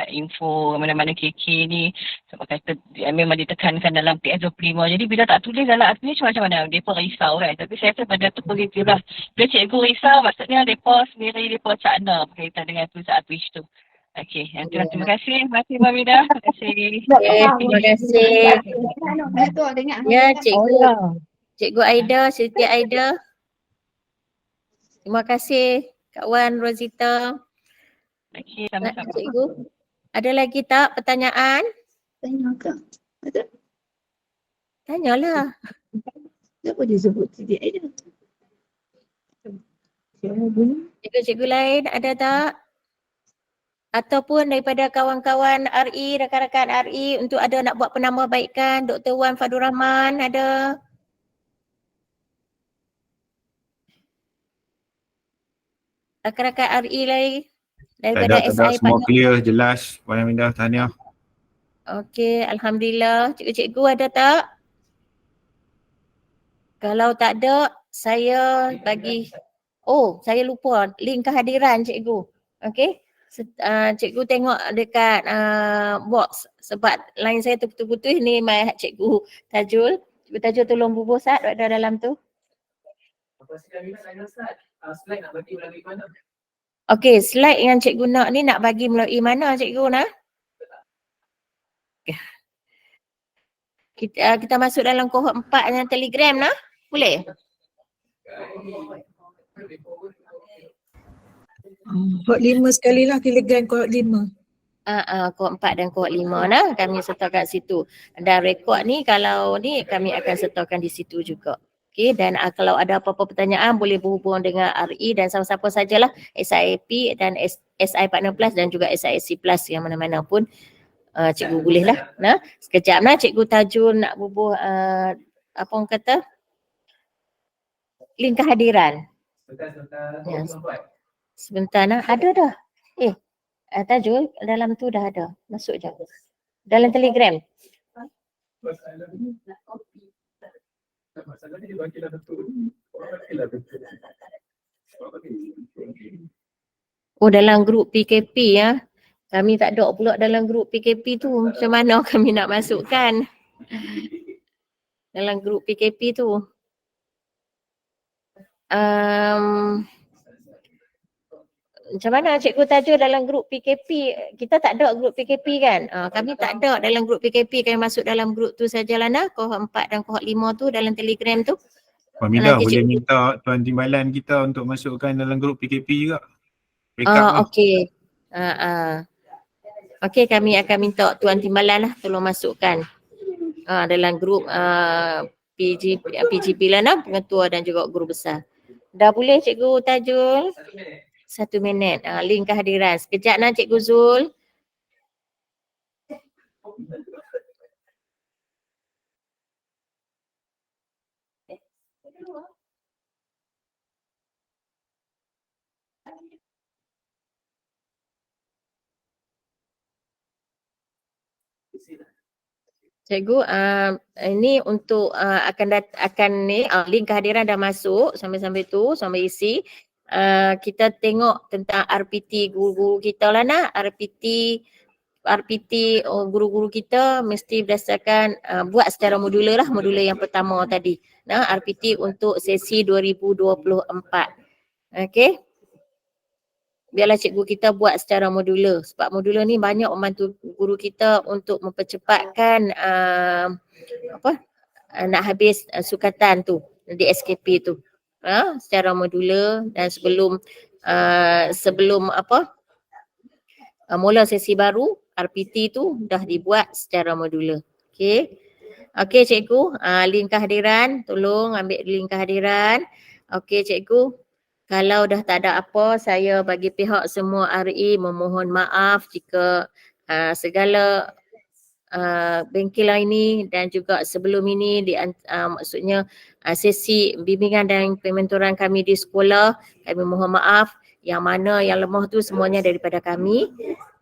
info mana-mana KK ni. Sebab kata memang ditekankan dalam PS25. Jadi bila tak tulis dalam arti ni macam mana? Mereka risau kan. Tapi saya rasa benda tu positif lah. Bila cikgu risau maksudnya mereka sendiri mereka cakna berkaitan dengan tulisan artis tu. Okey, terima kasih. Terima kasih Mbak Mida. Terima kasih. Terima kasih. Ya, Cikgu Aida, Siti Aida. Terima kasih Kak Wan Rosita. Okey, sama-sama. Cikgu, ada lagi tak pertanyaan? Tanya ke? Ada? Tanyalah. Kenapa dia sebut Siti Aida? Cikgu-cikgu lain ada tak? Ataupun daripada kawan-kawan RI, rakan-rakan RI untuk ada nak buat penambahbaikan, Dr. Wan Fadul Rahman ada? Rakan-rakan RI lain daripada Tak SI ada, semua clear, jelas. Puan Amindah, tahniah. Okey, alhamdulillah. Cikgu-cikgu ada tak? Kalau tak ada, saya bagi, saya lupa link kehadiran cikgu. Okey. Cikgu tengok dekat box sebab line saya terputus-putus ni cikgu Tajul. Cikgu Tajul tolong bubuh Sat ada dalam tu. Slide nak bagi melalui mana? Okey, slide yang cikgu nak bagi melalui mana cikgu nak? Kita masuk dalam kohort 4 yang Telegram nah. Boleh? Kohort 5 sekali lah, Telegram kohort 5. Kohort 4 dan kohort 5 nah. Kami sertakan situ. Dan rekod ni kalau ni kami akan sertakan di situ juga. Okey, dan kalau ada apa-apa pertanyaan boleh berhubung dengan RE dan siapa-siapa sajalah, SIAP dan SI Partner Plus dan juga SISC Plus yang mana-mana pun cikgu boleh lah. Nah, sekejap nah cikgu Tajul nak bubuh apa orang kata? Link kehadiran. Sebentar nah, ada dah. Tajul dalam tu dah ada. Masuk je. Dalam Telegram. Dalam grup PKP ya. Kami tak ada pula dalam grup PKP tu. Macam mana kami nak masukkan? Dalam grup PKP tu. Macam mana Cikgu Tajul dalam grup PKP? Kita tak ada grup PKP kan? Kami tak ada dalam grup PKP. Kami masuk dalam grup tu sajalah nah. Kohort 4 dan kohort 5 tu dalam Telegram tu. Fahmidah boleh minta Tuan Timbalan kita untuk masukkan dalam grup PKP juga. Okey. Okey, kami akan minta Tuan Timbalan lah tolong masukkan dalam grup PGP lah nah, pengetua dan juga guru besar. Dah boleh Cikgu Tajul? 1 minit. Link kehadiran. Sekejap nah Cikgu Zul. Cikgu, ini untuk akan ni link kehadiran dah masuk sampai tu, sampai isi. Kita tengok tentang RPT guru-guru kita lah nak. RPT guru-guru kita mesti berdasarkan buat secara modular lah, modular yang pertama tadi. Nah, RPT untuk sesi 2024. Okey. Biarlah cikgu kita buat secara modular sebab modular ni banyak membantu guru kita untuk mempercepatkan nak habis sukatan tu di SKP tu secara modular dan sebelum mula sesi baru RPT tu dah dibuat secara modular. Okey cikgu, link kehadiran tolong ambil link kehadiran. Okey cikgu. Kalau dah tak ada apa, saya bagi pihak semua RE memohon maaf jika segala bengkelan ini dan juga sebelum ini maksudnya sesi bimbingan dan pementoran kami di sekolah, kami mohon maaf yang mana yang lemah tu semuanya daripada kami,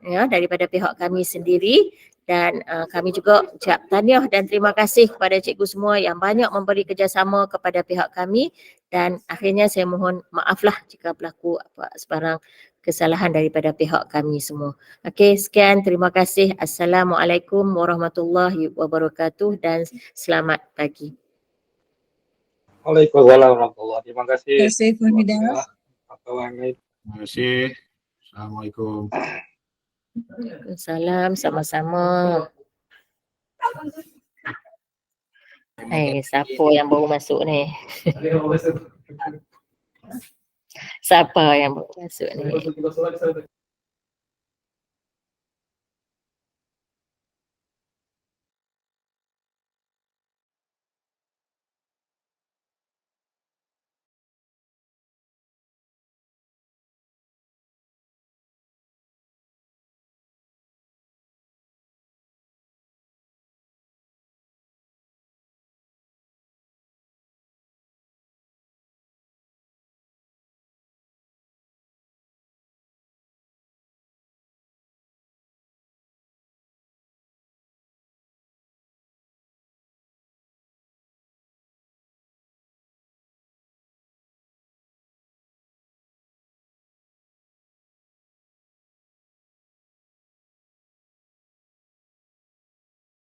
ya, daripada pihak kami sendiri. Dan kami juga ucap tahniah dan terima kasih kepada cikgu semua yang banyak memberi kerjasama kepada pihak kami dan akhirnya saya mohon maaflah jika berlaku sebarang kesalahan daripada pihak kami semua. Okey, sekian, terima kasih. Assalamualaikum warahmatullahi wabarakatuh dan selamat pagi. Waalaikumsalam warahmatullahi wabarakatuh. Terima kasih. Terima kasih Fahmidah. Terima kasih. Assalamualaikum. Waalaikumsalam, sama-sama. Siapa yang baru masuk ni? Siapa yang baru masuk ni?